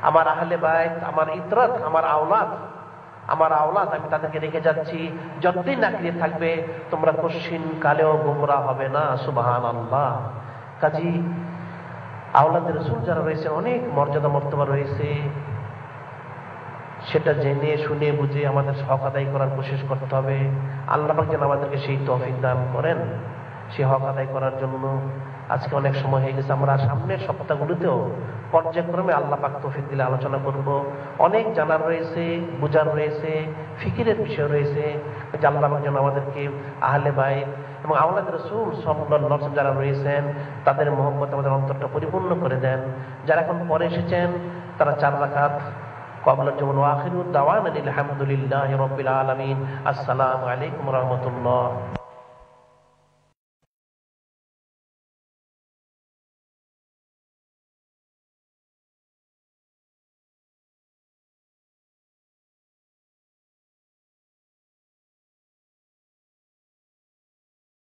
আমার আহলে বাইত, আমার ইতরাত, আমার আওলাদ, আমার আওলাদ, আমি তাদেরকে রেখে যাচ্ছি, যতদিন আঁকড়িয়ে থাকবে তোমরা কশ্চিন কালেও গুমরাহ হবে না। সুবহানাল্লাহ। কাজী আওলাদ রাসূল যারা রয়েছে, অনেক মর্যাদা মর্তবা রয়েছে, সেটা জেনে শুনে বুঝে আমাদের হক আদায় করার কোশিশ করতে হবে। আল্লাহ পাক যেন আমাদেরকে সেই তৌফিক দান করেন সেই হক আদায় করার জন্য। আজকে অনেক সময় হয়ে গেছে, আমরা সামনের সপ্তাহগুলোতেও পর্যায়ক্রমে আল্লাহ পাক তৌফিক দিলে আলোচনা করব। অনেক জানার রয়েছে, বুঝার রয়েছে, ফিকিরের বিষয় রয়েছে। আল্লাহ পাক যেন আমাদেরকে আহলে বাইত এবং আওলাদ রাসূল সাল্লাল্লাহু আলাইহি ওয়াসাল্লাম যারা রয়েছেন তাদের মহব্বত আমাদের অন্তরটা পরিপূর্ণ করে দেন। যারা এখন পরে এসেছেন তারা 4 রাকাত ক্বাবলা জুমআ ওয়া আখিরু দাওয়ানা আলহামদুলিল্লাহি রাব্বিল আলামিন। আসসালামু আলাইকুম ওয়া রাহমাতুল্লাহ।